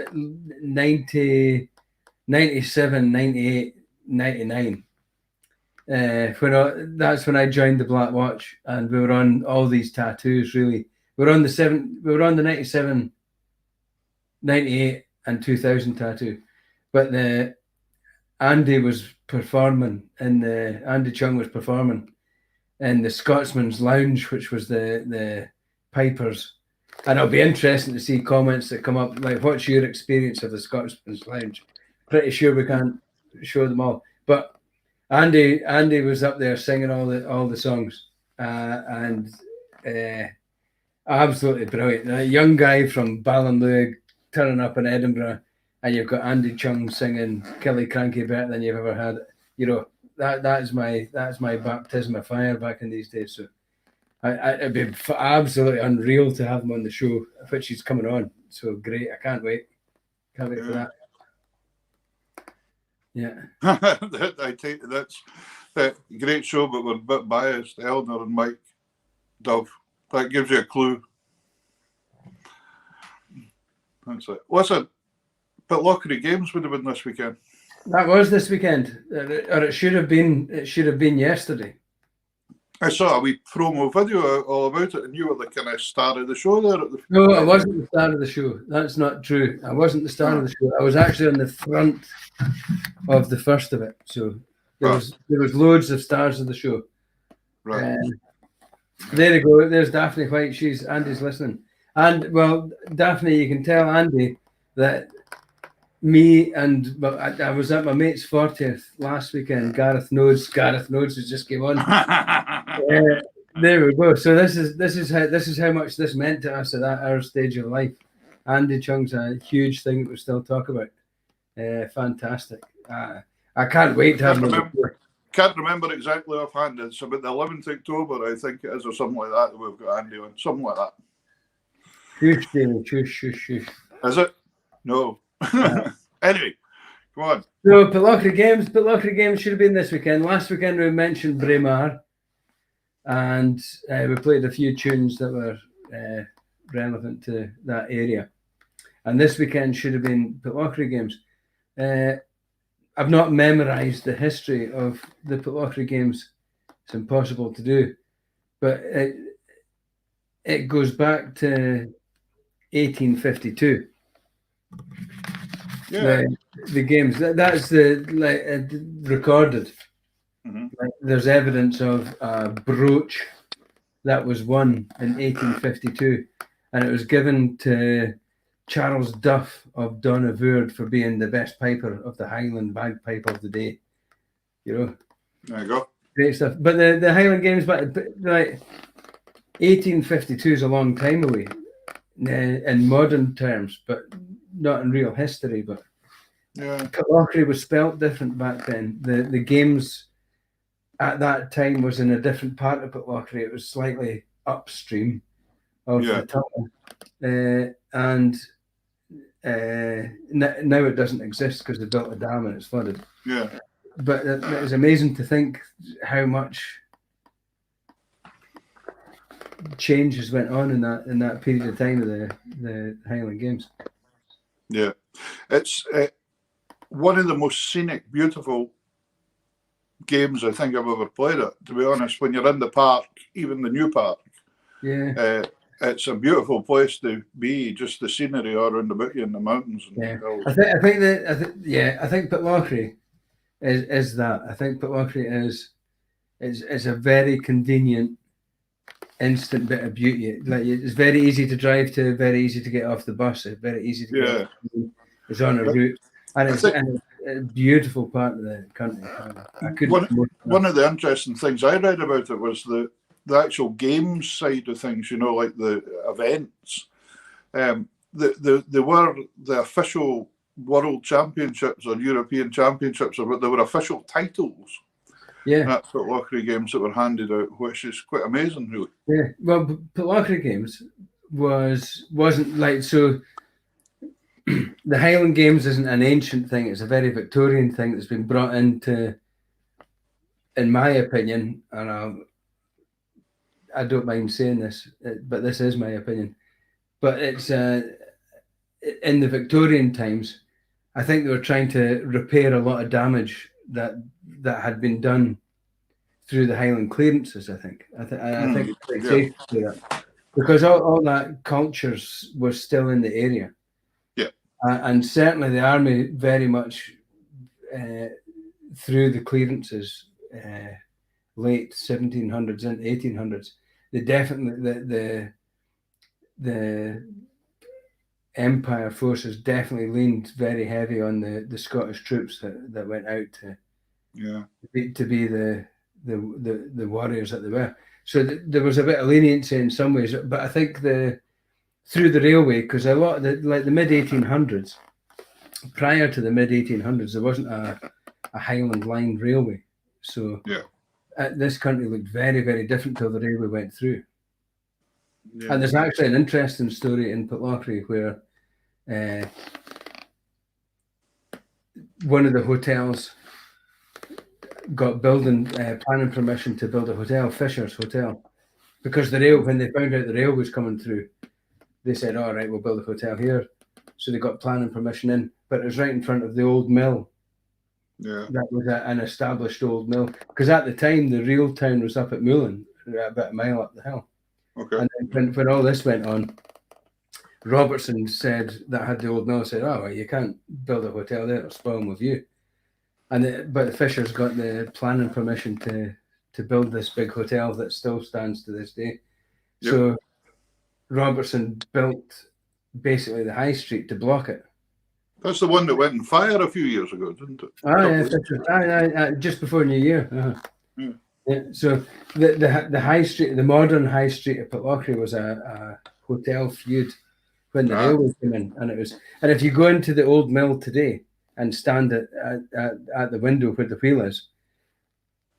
90, 97, 98, 99, that's when I joined the Black Watch, and we were on all these tattoos. Really, we were on the 97, 98, and 2000 tattoo. But Andy Chung was performing in the Scotsman's Lounge, which was the Pipers. And it'll be interesting to see comments that come up, like, what's your experience of the Scotsman's Lounge? Pretty sure we can't show them all. But Andy was up there singing all the songs, and absolutely brilliant. A young guy from Ballinlough turning up in Edinburgh, and you've got Andy Chung singing "Killie Cranky" better than you've ever had. You know, that's my baptism of fire back in these days. So it'd be absolutely unreal to have him on the show, which he's coming on. So great! I can't wait. Can't wait for that. Yeah. I take that's a great show, but we're a bit biased. Eleanor and Mike Dove. That gives you a clue. That's it. Listen, Pitlochry Games would have been this weekend. That was this weekend, or it should have been. It should have been yesterday. I saw a wee promo video all about it, and you were the kind of star of the show there. No, I wasn't the star of the show. That's not true. I wasn't the star of the show. I was actually on the front of the first of it. So there was loads of stars of the show. Right. There you go. There's Daphne White. Andy's listening. And well, Daphne, you can tell Andy that I was at my mate's 40th last weekend. Gareth Nodes has just came on. There we go. So this is how much this meant to us at our stage of life. Andy Chung's a huge thing that we still talk about. Fantastic. I can't wait to have him. Can't remember exactly offhand. It's about the 11th of October, I think it is, or something like that. We've got Andy on, something like that. Shush. Is it? No. Anyway, come on. So Pitlochry Games should have been this weekend. Last weekend we mentioned Braemar, and we played a few tunes that were relevant to that area. And this weekend should have been Pitlochry Games. I've not memorised the history of the Pitlochry Games. It's impossible to do, but it goes back to 1852. Yeah. The games that's recorded. Mm-hmm. There's evidence of a brooch that was won in 1852, and it was given to Charles Duff of Donavuord for being the best piper of the Highland bagpipe of the day. You know, there you go. Great stuff. But the Highland Games, but like 1852 is a long time away in modern terms, but not in real history. But Pitlochry was spelt different back then. The games at that time was in a different part of Pitlochry. It was slightly upstream of the tunnel, and now it doesn't exist because they built a dam and it's flooded. Yeah. But it was amazing to think how much changes went on in that period of time of the Highland Games. Yeah, it's one of the most scenic, beautiful games I think I've ever played it. To be honest, when you're in the park, even the new park, Yeah. It's a beautiful place to be. Just the scenery all around about you in the mountains and Yeah, hills. I think Pitlochry is that. I think Pitlochry is a very convenient, instant bit of beauty. Like, it's very easy to drive to, very easy to get off the bus. It's very easy to get. It's on a route, and it's a beautiful part of the country. One of the interesting things I read about it was the actual games side of things. You know, like the events. They were the official World Championships or European Championships, but they were official titles. Yeah, at Pitlochry Games that were handed out, which is quite amazing, really. Yeah, well, Pitlochry Games wasn't like so. The Highland Games isn't an ancient thing; it's a very Victorian thing that's been brought into, in my opinion, and I don't mind saying this, but this is my opinion. But it's in the Victorian times, I think they were trying to repair a lot of damage that had been done through the Highland clearances. I think it's quite safe to do that, because all that cultures was still in the area. Yeah, and certainly the army very much through the clearances, late 1700s and 1800s. They definitely the Empire forces definitely leaned very heavy on the Scottish troops that went out to be the warriors that they were. So there was a bit of leniency in some ways, but I think through the railway, because a lot of the mid 1800s, prior to the mid 1800s, there wasn't a Highland Line railway. So this country looked very, very different till the railway went through. Yeah. And there's actually an interesting story in Pitlochry where one of the hotels got planning permission to build a hotel, Fisher's Hotel, because when they found out the rail was coming through, they said, "All right, we'll build a hotel here." So they got planning permission in, but it was right in front of the old mill. Yeah, that was an established old mill, because at the time the real town was up at Moulin, about a mile up the hill. Okay. And then when all this went on, Robertson said that had the old mill said, "Oh, well, you can't build a hotel there; it'll spoil with you." But the Fishers got the planning permission to build this big hotel that still stands to this day. Yep. So Robertson built basically the high street to block it. That's the one that went on fire a few years ago, didn't it? Yeah, just before New Year. Uh-huh. Yeah, so the high street, the modern high street of Pitlochry was a hotel feud when the railway came in, and if you go into the old mill today and stand at the window where the wheel is,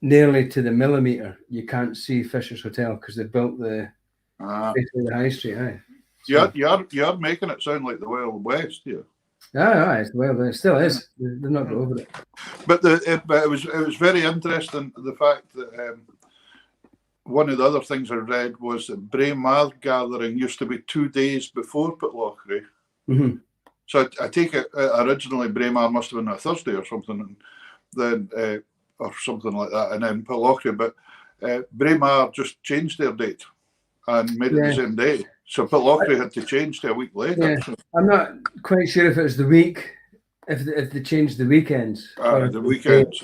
nearly to the millimeter, you can't see Fisher's Hotel because they built basically the high street. So, you're making it sound like the Wild West here. It's well, it still is. They're not over it. But it was very interesting, the fact that one of the other things I read was that Braemar gathering used to be 2 days before Pitlochry. Mm-hmm. So I take it originally Braemar must have been a Thursday or something, and then or something like that, and then Pitlochry. But Braemar just changed their date and made it the same day. So Pitlochry had to change to a week later. Yeah. I'm not quite sure if it was the week, if they changed the weekends. The weekends.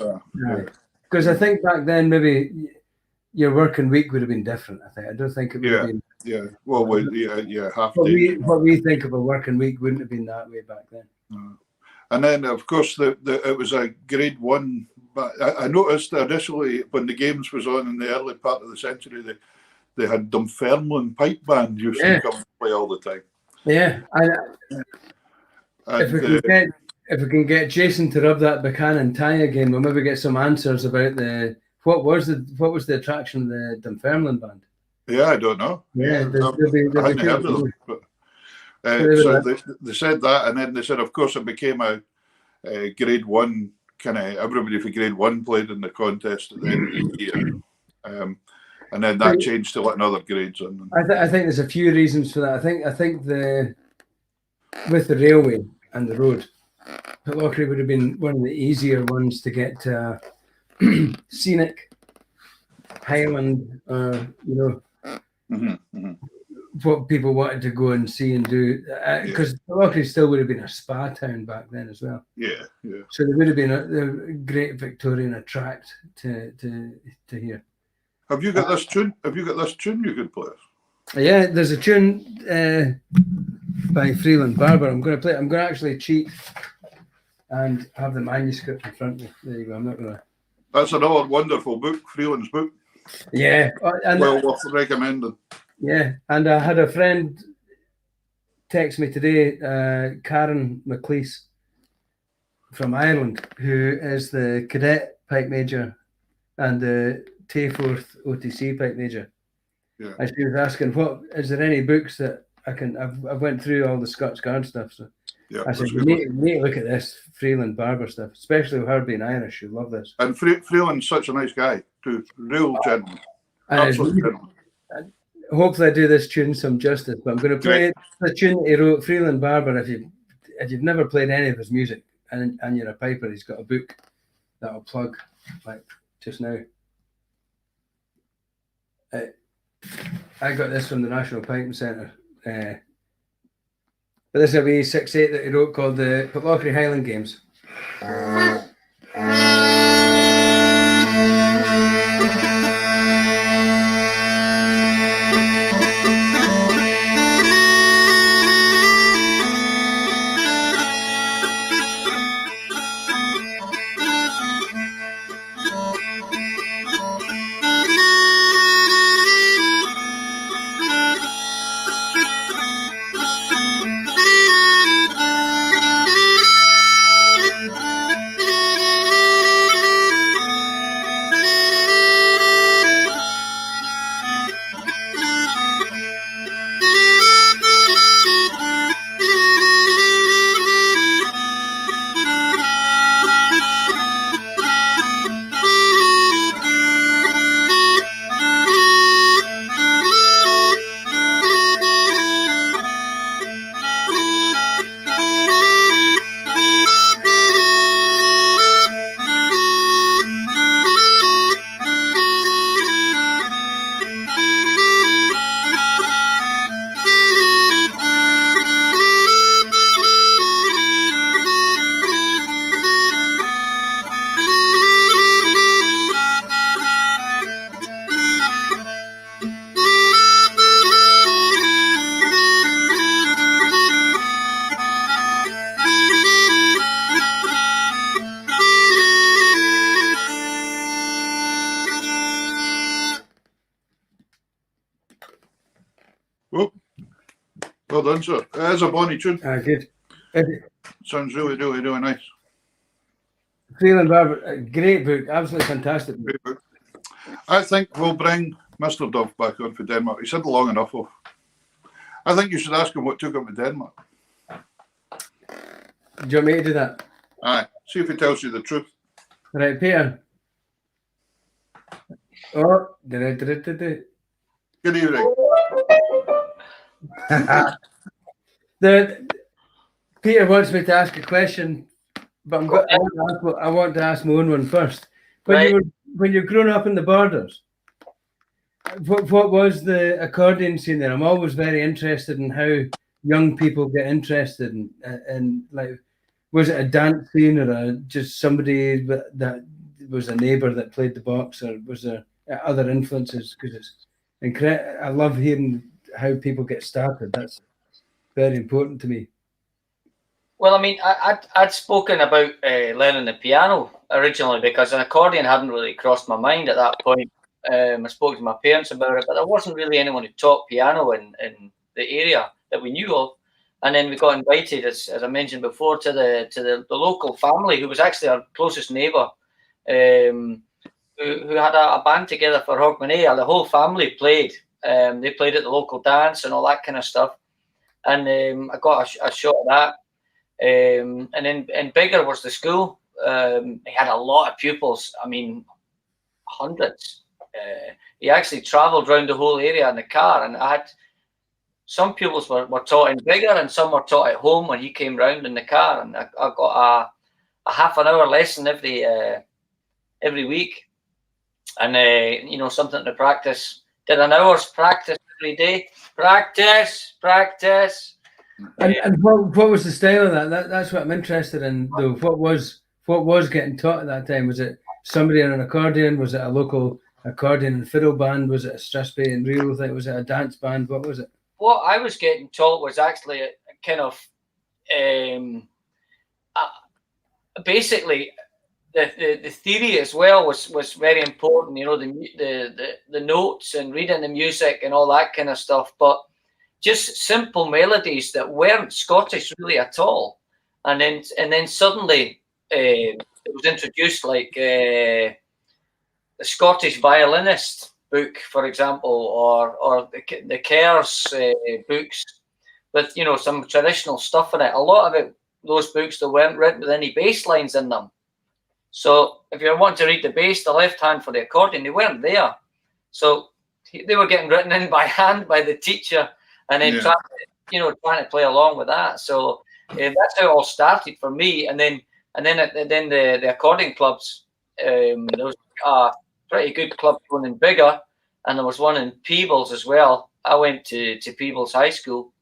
Because I think back then maybe your working week would have been different. I don't think it would have been. Yeah. Well, half day. What we think of a working week wouldn't have been that way back then. And then, of course, it was a Grade 1. But I noticed initially when the games was on in the early part of the century, they had Dunfermline Pipe Band used to come and play all the time. Yeah, if we can get Jason to rub that Buchanan tie again, we'll maybe get some answers about what was the attraction of the Dunfermline Band. Yeah, I don't know. Yeah, I hadn't heard of them. But, so they said that, and then they said, of course, it became a Grade 1 kind of. Everybody for Grade 1 played in the contest at the end of the year. and then that changed to letting other grades in. I think there's a few reasons for that. I think with the railway and the road, Pitlochry would have been one of the easier ones to get to scenic Highland, what people wanted to go and see and do. Because Pitlochry still would have been a spa town back then as well. Yeah, yeah. So there would have been a great Victorian attract to hear. Have you got this tune? Have you got this tune you could play? Yeah, there's a tune by Freeland Barber. I'm going to play it. I'm going to actually cheat and have the manuscript in front of me. There you go. I'm not going to. That's another wonderful book, Freeland's book. Yeah. And well worth recommending. Yeah. And I had a friend text me today, Karen McLeese from Ireland, who is the cadet pipe major and the Tayforth OTC pipe major. Yeah. And she was asking, "What is there any books that I can?" I've went through all the Scots Guard stuff, so yeah, I said, "You need to look at this Freeland Barber stuff, especially with her being Irish. You'll love this." And Freeland's such a nice guy too, real gentleman, absolute gentleman. Hopefully, I do this tune some justice, but I'm going to play the tune he wrote, Freeland Barber. If you've never played any of his music and you're a piper, he's got a book that I'll plug like just now. I got this from the National Piping Centre. But this is a wee 6/8 that he wrote called the Pitlochry Highland Games. Well done, sir. It is a bonny tune. Good. Sounds really, really, really nice. Freeland Barber, great book, absolutely fantastic book. Great book. I think we'll bring Mr. Dove back on for Denmark. He's had long enough of. I think you should ask him what took him to Denmark. Do you want me to do that? Aye. See if he tells you the truth. Right, Peter. Oh, Good evening. Peter wants me to ask a question, but I want to ask my own one first. When you're growing up in the Borders, what was the accordion scene there? I'm always very interested in how young people get interested in like, was it a dance scene or just somebody that was a neighbour that played the box, or was there other influences? Because it's incredible. I love hearing how people get started. That's very important to me. Well, I mean, I'd spoken about learning the piano originally because an accordion hadn't really crossed my mind at that point. I spoke to my parents about it, but there wasn't really anyone who taught piano in the area that we knew of. And then we got invited, as I mentioned before, to the local family who was actually our closest neighbour, who had a band together for Hogmanay. The whole family played. They played at the local dance and all that kind of stuff. And I got a shot at that. And then bigger was the school. He had a lot of pupils. I mean, hundreds. he actually travelled around the whole area in the car, and I had some pupils were taught in bigger and some were taught at home when he came round in the car, and I got a half an hour lesson every week, and you know, something to practice. Did an hour's practice every day. Practice. And what was the style of that? That's what I'm interested in, though. What was getting taught at that time? Was it somebody on an accordion? Was it a local accordion and fiddle band? Was it a Strathspey and reel thing? Was it a dance band? What was it? What I was getting taught was actually a kind of basically the theory as well was very important. You know, the notes and reading the music and all that kind of stuff, but just simple melodies that weren't Scottish really at all. And then suddenly it was introduced, like the Scottish violinist book, for example, or the Kerr's books with, you know, some traditional stuff in it. A lot of it, those books, that weren't written with any bass lines in them. So if you want to read the bass, the left hand for the accordion, they weren't there. So they were getting written in by hand by the teacher, and then trying to play along with that. So that's how it all started for me. And then the accordion clubs. There was a pretty good club going in Biggar, and there was one in Peebles as well. I went to Peebles High School.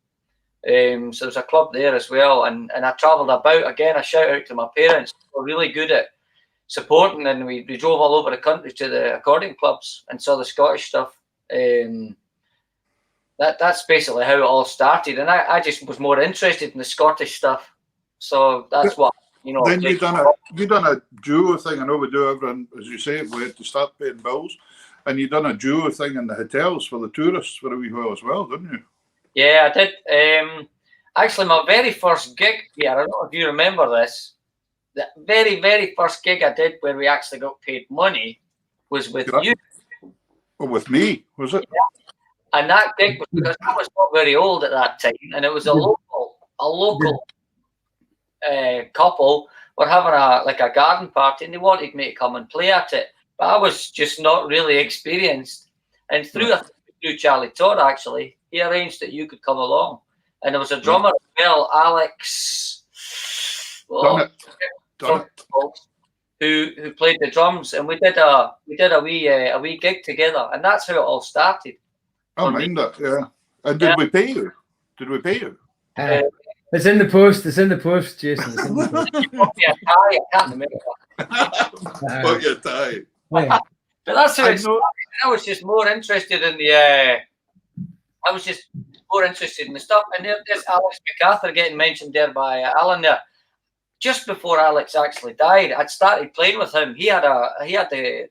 So there's a club there as well, and I travelled about. Again, a shout out to my parents. They were really good at supporting, and we drove all over the country to the accordion clubs and saw the Scottish stuff. That's basically how it all started, and I just was more interested in the Scottish stuff. So that's what, you know. Then you done a duo thing. I know we do everyone, as you say, we had to start paying bills, and you done a duo thing in the hotels for the tourists for a wee while as well, didn't you? Yeah, I did. Actually, my very first gig here, I don't know if you remember this, the very, very first gig I did where we actually got paid money was with you. Well, with me, was it? Yeah. And that gig was because I was not very old at that time, and it was a local couple were having a garden party, and they wanted me to come and play at it, but I was just not really experienced. And through Charlie Todd, actually, he arranged that you could come along, and there was a drummer as well, Alex. Who played the drums, and we did a wee gig together, and that's how it all started. I mind that, yeah. And did we pay you? It's in the post. It's in the post, Jason. It's in the post. I can't remember. Put your tie. But that's how it started. I was just more interested in the. I was just more interested in the stuff, and there's Alex MacArthur getting mentioned there by Alan there. Just before Alex actually died, I'd started playing with him. He had the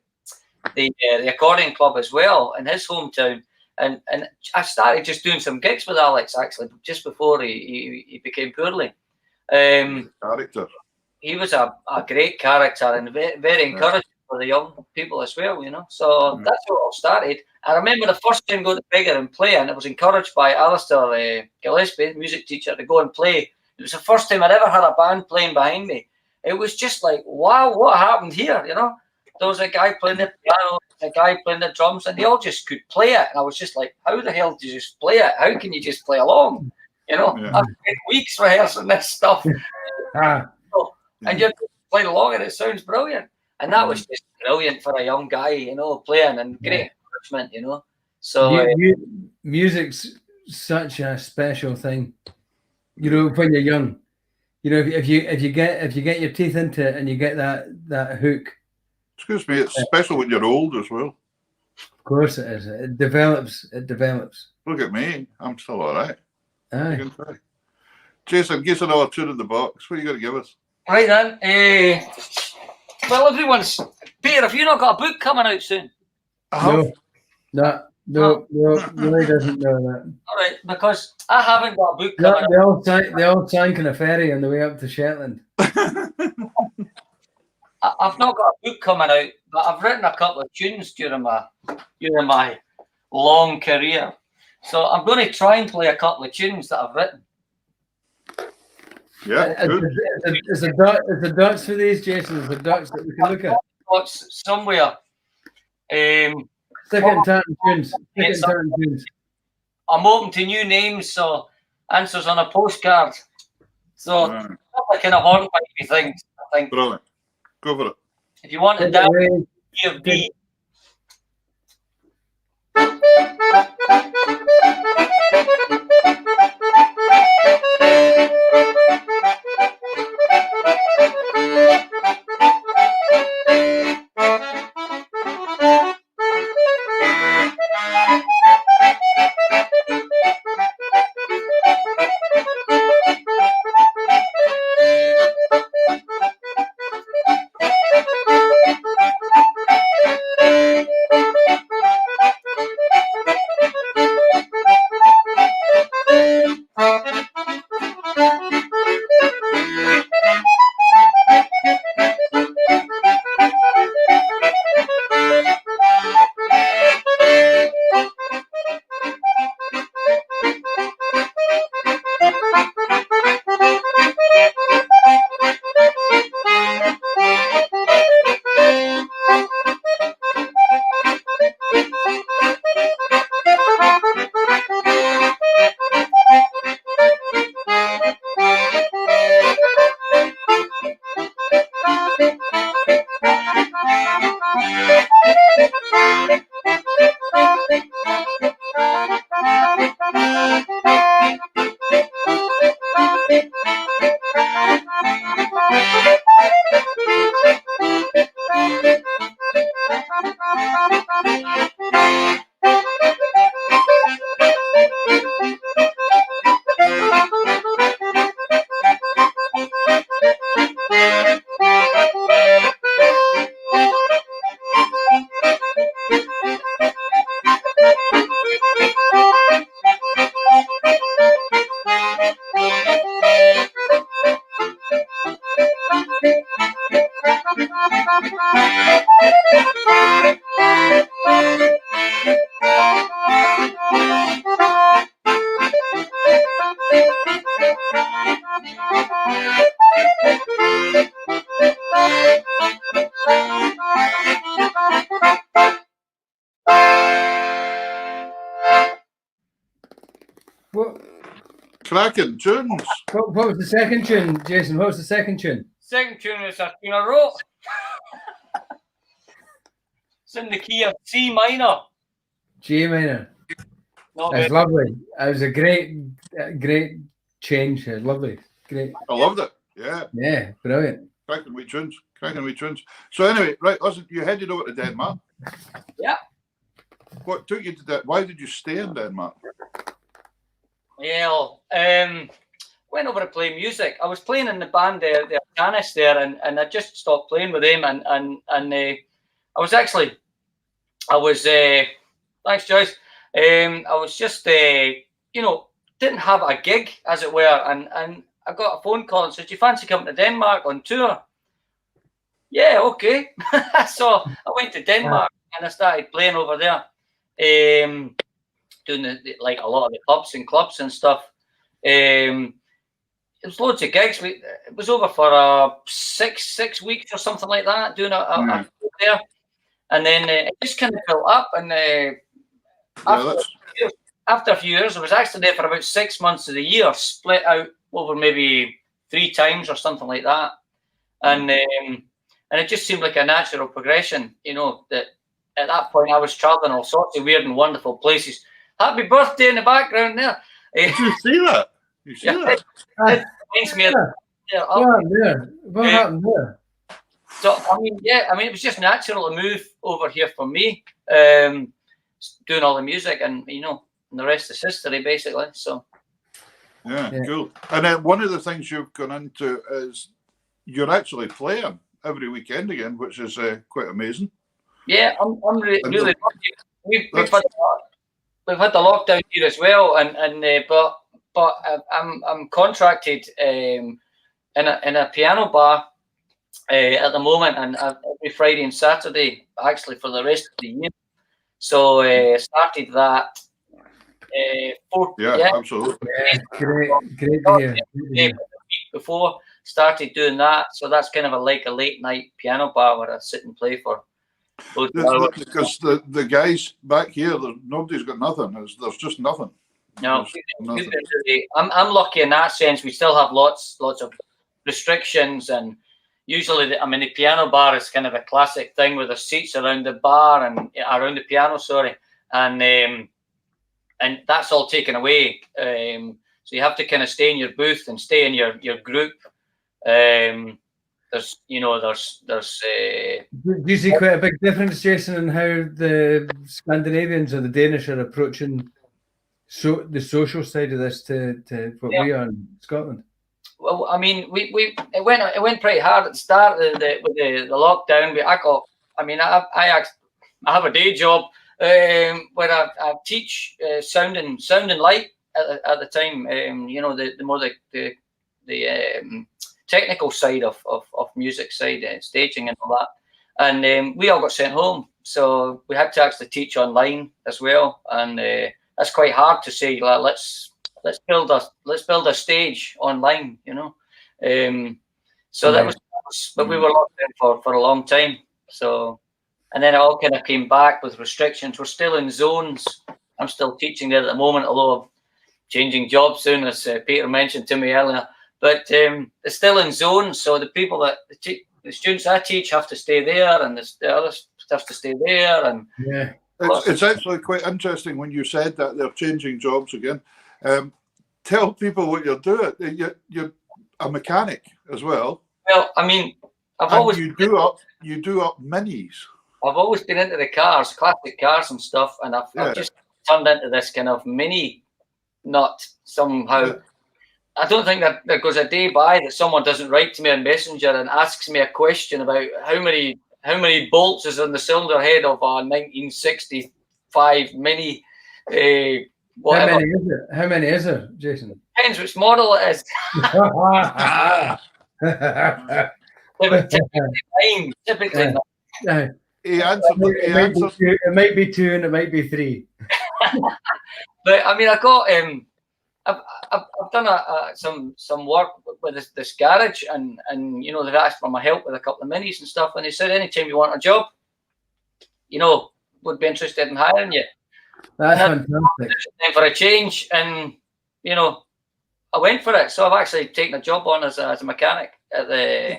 accordion club as well in his hometown, and I started just doing some gigs with Alex actually just before he became poorly. Character. He was a great character and very encouraging for the young people as well, you know. So that's how it all started. I remember the first time going to Biggar and play, and I was encouraged by Alistair Gillespie, music teacher, to go and play. It was the first time I'd ever had a band playing behind me. It was just like, wow, what happened here? You know, there was a guy playing the piano, a guy playing the drums, and they all just could play it. And I was just like, how the hell do you just play it? How can you just play along? You know, I've spent weeks rehearsing this stuff. And you're just playing along, and it sounds brilliant. And that was just brilliant for a young guy, you know, playing, and great encouragement, you know. So music's such a special thing. You know, when you're young, you know, if you get your teeth into it and you get that hook. Excuse me, it's special when you're old as well. Of course it is. It develops. Look at me, I'm still all right. Aye. Jason, give us another tune in the box. What are you going to give us? Right then. Well, everyone's Peter. Have you not got a book coming out soon? No, he doesn't know that. All right, because I haven't got a book coming out. They all sank in a ferry on the way up to Shetland. I've not got a book coming out, but I've written a couple of tunes during my long career. So I'm going to try and play a couple of tunes that I've written. Yeah, is the dots for these, Jason? Is the dots that we can look at? Dots somewhere. Stick it in tartan tunes. Stick it in tartan tunes. I'm open to new names, so answers on a postcard. So Right. that kind of hornpipey things, I think. Brilliant. Go for it. If you want to Take it away. dance, B. What, Cracking tunes. what was the second tune, Jason? What was the second tune? Second tune is a tune I wrote. It's in the key of C minor. G minor. Not That's very- lovely. It was a great change. It was lovely. Great. I loved it. Yeah. Yeah, brilliant. Cracking wee tunes. Cracking wee tunes. So anyway, right, listen, you headed over to Denmark. Yeah. What took you to that? Why did you stay in Denmark? Well, went over to play music. I was playing in the band there, the Canis there, and I just stopped playing with them. And I was thanks, Joyce. I was just didn't have a gig, as it were, and I got a phone call and said, "Do you fancy coming to Denmark on tour?" Yeah, okay. So I went to Denmark and I started playing over there, doing like a lot of the clubs and stuff. It was loads of gigs. It was over for 6 weeks or something like that, doing a tour there, and then it just kind of built up. And after a few years, I was actually there for about 6 months of the year, split out over maybe 3 times or something like that. And it just seemed like a natural progression, that at that point I was traveling all sorts of weird and wonderful places. Happy birthday in the background there. Did you see that? You see that? It reminds me of What happened there? So, it was just natural to move over here for me, doing all the music and the rest is history, basically. So, yeah, cool. And then one of the things you've gone into is you're actually playing every weekend again, which is quite amazing. Yeah, I'm really lucky. We've had the lockdown here as well, but I'm contracted in a piano bar at the moment, and every Friday and Saturday actually for the rest of the year. So started that. Absolutely. Yeah, great to hear. The week before started doing that, so that's kind of like a late night piano bar where I sit and play for Because the guys back here, nobody's got nothing. There's just nothing. No, I'm lucky in that sense. We still have lots of restrictions, and usually, the piano bar is kind of a classic thing with the seats around the bar and around the piano. Sorry, and that's all taken away. So you have to kind of stay in your booth and stay in your group. Do you see quite a big difference, Jason, in how the Scandinavians or the Danish are approaching the social side of this to what we are in Scotland? Well, it went pretty hard at the start with the lockdown. I have a day job where I teach sound and light at the time. The technical side of music side, staging and all that. And we all got sent home, so we had to actually teach online as well. And that's quite hard to say. Let's build a stage online, So that was, but we were locked in for a long time. So, and then it all kind of came back with restrictions. We're still in zones. I'm still teaching there at the moment, although I'm changing jobs soon, as Peter mentioned to me earlier. But it's still in zones, so the people the students I teach have to stay there, and the others have to stay there. And yeah, it's actually quite interesting when you said that they're changing jobs again. Tell people what you're doing. You're a mechanic as well. Well, you do up minis. I've always been into the cars, classic cars and stuff, and I've just turned into this kind of mini nut somehow. Yeah. I don't think that there goes a day by that someone doesn't write to me on Messenger and asks me a question about how many bolts is on the cylinder head of a 1965 Mini. Whatever. How many is there, Jason? Depends which model it is. Typically nine. He answered. It might be 2 and it might be 3. But I got I've done some work with this garage, and they've asked for my help with a couple of minis and stuff, and they said anytime you want a job, would be interested in hiring you. That's fantastic. For a change, and I went for it. So I've actually taken a job on as a mechanic at the.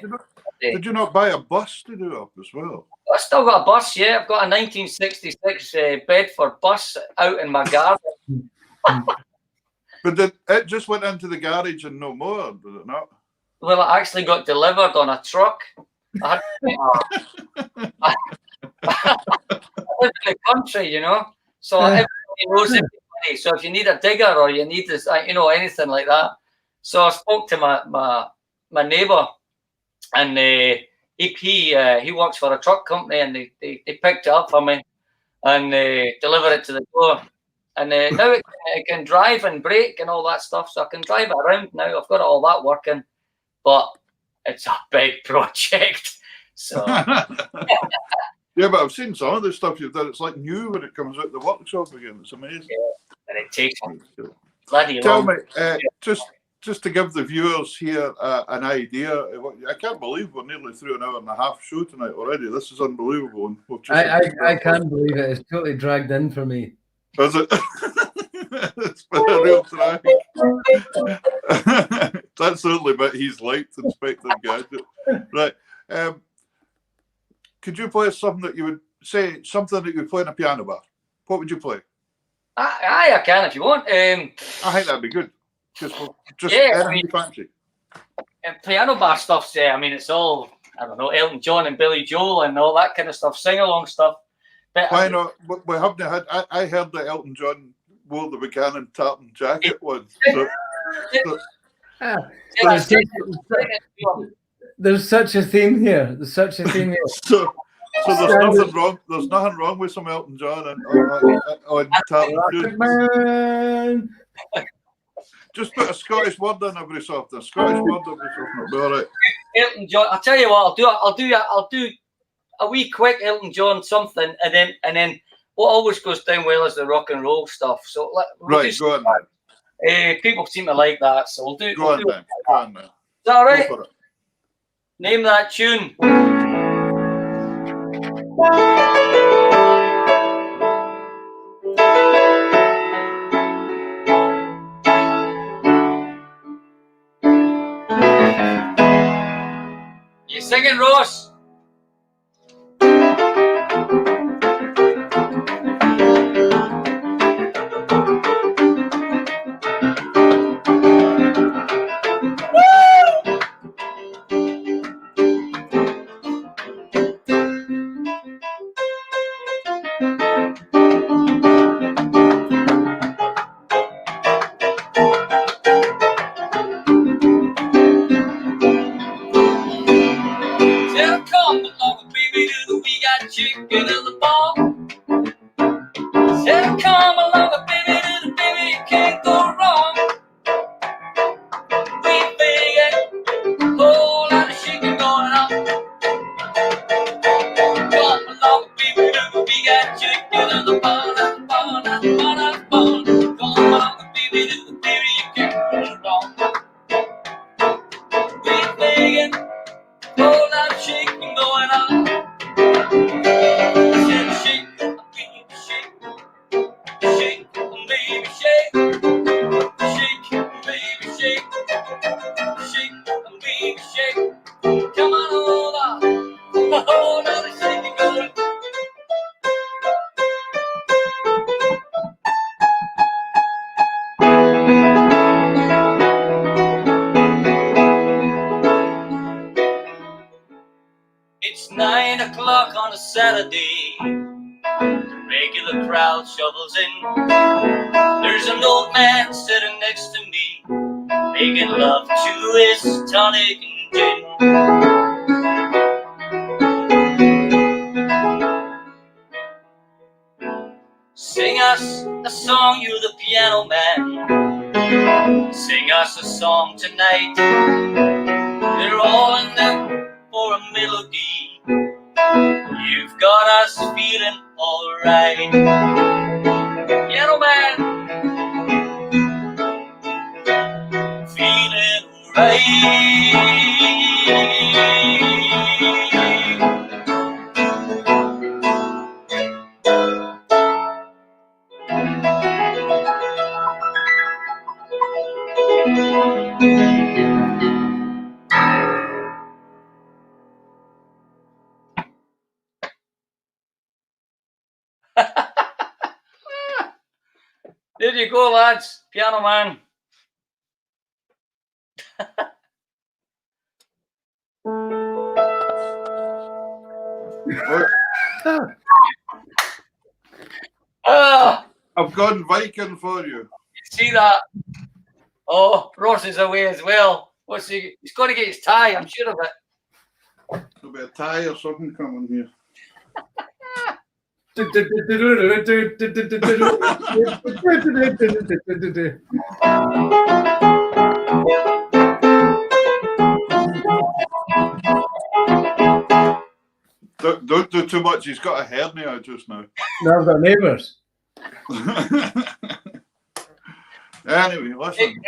Did you not buy a bus to do up as well? I still got a bus, yeah. I've got a 1966 Bedford bus out in my garden. But it just went into the garage and no more, did it not? Well, it actually got delivered on a truck. I live in the country, so everybody knows everybody. So if you need a digger or you need this, anything like that. So I spoke to my neighbour, and he works for a truck company, and they picked it up for me and delivered it to the door. And now it can drive and brake and all that stuff, so I can drive it around now. I've got all that working, but it's a big project. So yeah, but I've seen some of the stuff you've done. It's like new when it comes out the workshop again. It's amazing. Yeah, and it takes bloody long. Tell me, just to give the viewers here an idea. I can't believe we're nearly through an hour and a half show tonight already. This is unbelievable. I can't believe it. It's totally dragged in for me. Is it? It's been a real drag. That's the only bit he's liked, Inspector Gadget. Right. Could you play something that you would say, something that you would play in a piano bar? What would you play? I can if you want. I think that'd be good. Just anything fancy. Piano bar stuff's it's all, I don't know, Elton John and Billy Joel and all that kind of stuff, sing-along stuff. But why not? We haven't had. I heard that Elton John wore the Buchanan tartan jacket once. There's such a theme here. So there's nothing wrong. There's nothing wrong with some Elton John on tartan shoes. Just put a Scottish word in every so often. Scottish word every so often. It'll be all right. Elton John. I'll tell you what. I'll do a wee quick Elton John something, and then what always goes down well is the rock and roll stuff. So go on, man. People seem to like that, so we'll do. Go on, man. Is that all right? Name that tune. You singing, Ross? Chicken in the ball. Said, come along, baby, little baby, you can't go wrong. We big, whole lot of shaking going on. Come along, baby, little we got chicken in the ball, Come along, baby, little baby, you can't go wrong. We big, whole lot of shaking going on. It's 9 o'clock on a Saturday. The regular crowd shovels in. There's an old man sitting next to me, making love to his tonic and gin. Sing us a song, you're the piano man. Sing us a song tonight. We're all in there for a melody. You've got us feeling alright. Piano man, feeling right. There you go, lads. Piano man. I've gone Viking for you. See that? Oh, Ross is away as well. What's he? He's got to get his tie. I'm sure of it. There'll be a tie or something coming here. Don't do too much. He's got a hernia just now. Now I've got neighbours. Anyway, listen.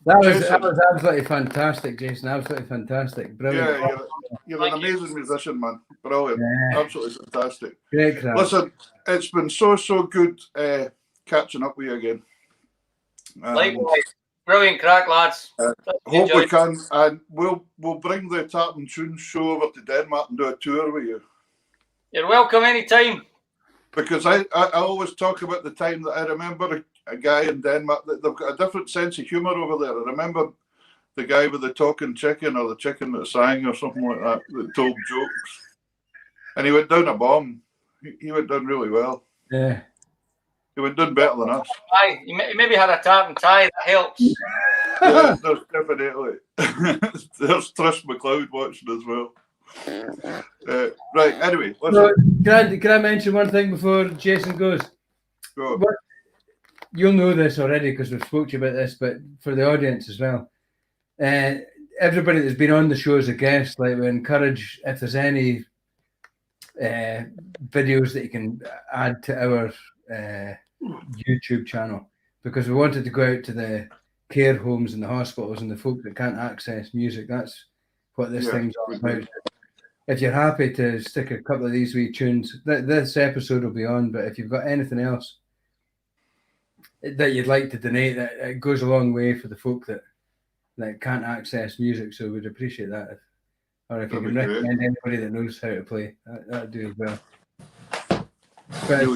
That was absolutely fantastic, Jason. Absolutely fantastic. Brilliant. Yeah, you're an amazing musician, man. Brilliant. Yeah. Absolutely fantastic. Great crowd. Listen, it's been so good catching up with you again. Likewise. Brilliant crack, lads. Hope we can, and we'll bring the Tartan Tunes show over to Denmark and do a tour with you. You're welcome anytime. Because I always talk about the time that I remember a guy in Denmark that they've got a different sense of humour over there. I remember the guy with the talking chicken, or the chicken that sang, or something like that told jokes, and he went down a bomb. He went down really well. Yeah. He went down better than us. Aye, he maybe had a tartan tie, that helps. Yeah, there's definitely. There's Trish McLeod watching as well. Right, anyway. So, can I mention one thing before Jason goes? Go. You'll know this already because we've spoke to you about this, but for the audience as well. Everybody that's been on the show as a guest, like, we encourage, if there's any videos that you can add to our YouTube channel, because we wanted to go out to the care homes and the hospitals and the folk that can't access music. That's what this thing's all about. if you're happy to stick a couple of these wee tunes, this episode will be on. But if you've got anything else that you'd like to donate, that it goes a long way for the folk that can't access music. So we'd appreciate that. Or if you can recommend anybody that knows how to play, that'd do as well. But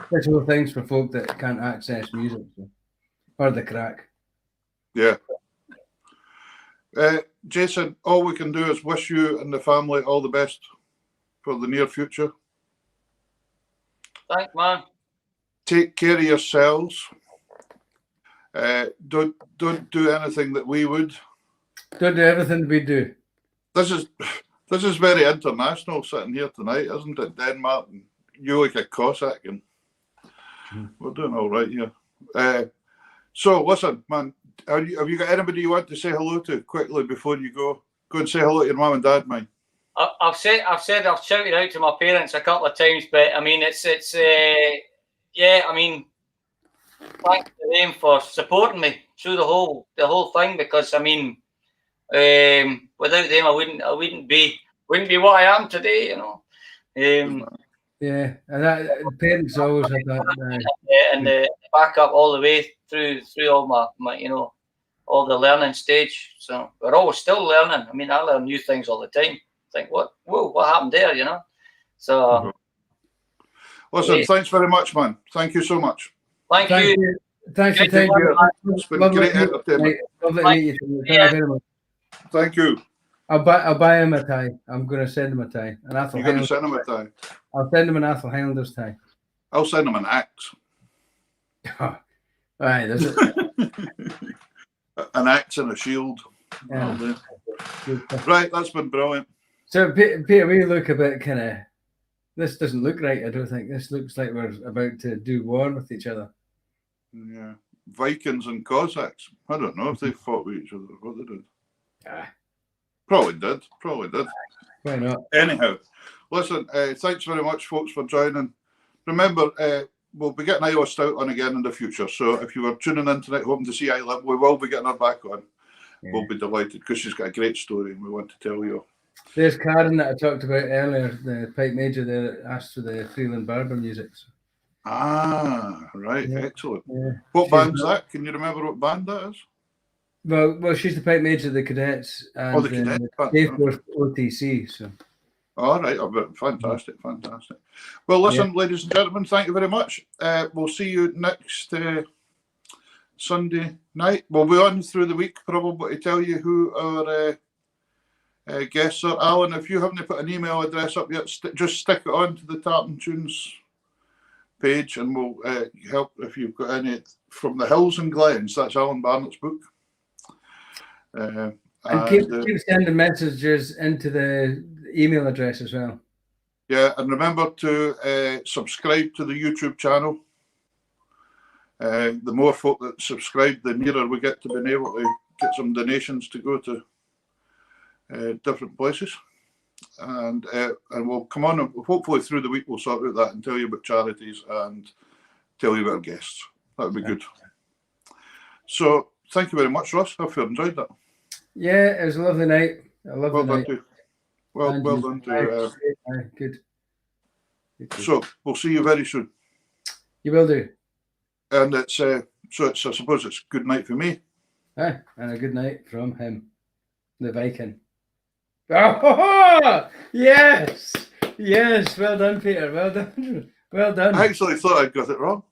special things for folk that can't access music, so, or the crack. Yeah. Jason, all we can do is wish you and the family all the best for the near future. Thanks, man. Take care of yourselves. Don't do anything that we would. Don't do everything we do. This is very international sitting here tonight, isn't it? Denmark, and you like a Cossack, and we're doing all right here. So listen, man, have you got anybody you want to say hello to quickly before you go? Go and say hello to your mum and dad, mate. I've shouted out to my parents a couple of times, but I mean it's yeah, I mean, thanks to them for supporting me through the whole thing, because I mean, without them I wouldn't be what I am today, you know. Yeah, and that parents always have that. And the backup all the way through all my you know, all the learning stage. So we're always still learning. I mean, I learn new things all the time. Think, what happened there, you know? So listen, thanks very much, man. Thank you so much. Thank you. Thanks for taking It's been great entertainment. Lovely to meet you. Thank you very much. Thank you. I'll buy him a tie. I'm going to send him a tie. You're going to send him a tie? I'll send him an Athol Highlanders tie. I'll send him an axe. All right, there's it. An axe and a shield. Yeah. Right, that's been brilliant. So, Peter, we look a bit kind of. This doesn't look right. I don't think this looks like we're about to do war with each other. Yeah, Vikings and Cossacks. I don't know if they fought with each other. What they did. Probably did. Why not? Anyhow, listen, thanks very much, folks, for joining. Remember, we'll be getting Isla Stout on again in the future. So if you were tuning in tonight hoping to see Isla, we will be getting her back on. Yeah. We'll be delighted because she's got a great story and we want to tell you. There's Karen that I talked about earlier, the pipe major there that asked for the Freeland Barber music. Ah, right. Yeah. Excellent. Yeah. What band's that? Can you remember what band that is? Well, she's the pipe major of the cadets. And, the cadets. OTC. So. All right. Fantastic. Well, listen, ladies and gentlemen, thank you very much. We'll see you next Sunday night. We'll be on through the week probably to tell you who our guests are. Alan, if you haven't put an email address up yet, just stick it on to the Tartan Tunes page and we'll help if you've got any from the Hills and Glens. That's Alan Barnett's book. And keep sending messages into the email address as well. Yeah, and remember to subscribe to the YouTube channel. The more folk that subscribe, the nearer we get to being able to get some donations to go to different places. And we'll come on, and hopefully through the week we'll sort out that and tell you about charities and tell you about our guests. That would be good. So thank you very much, Ross. I hope you enjoyed that. Yeah, it was a lovely night. Well done too. Well done too. Good. So we'll see you very soon. You will do. And it's I suppose it's good night for me. And a good night from him, the Viking. Oh, yes. Well done, Peter. Well done. I actually thought I'd got it wrong.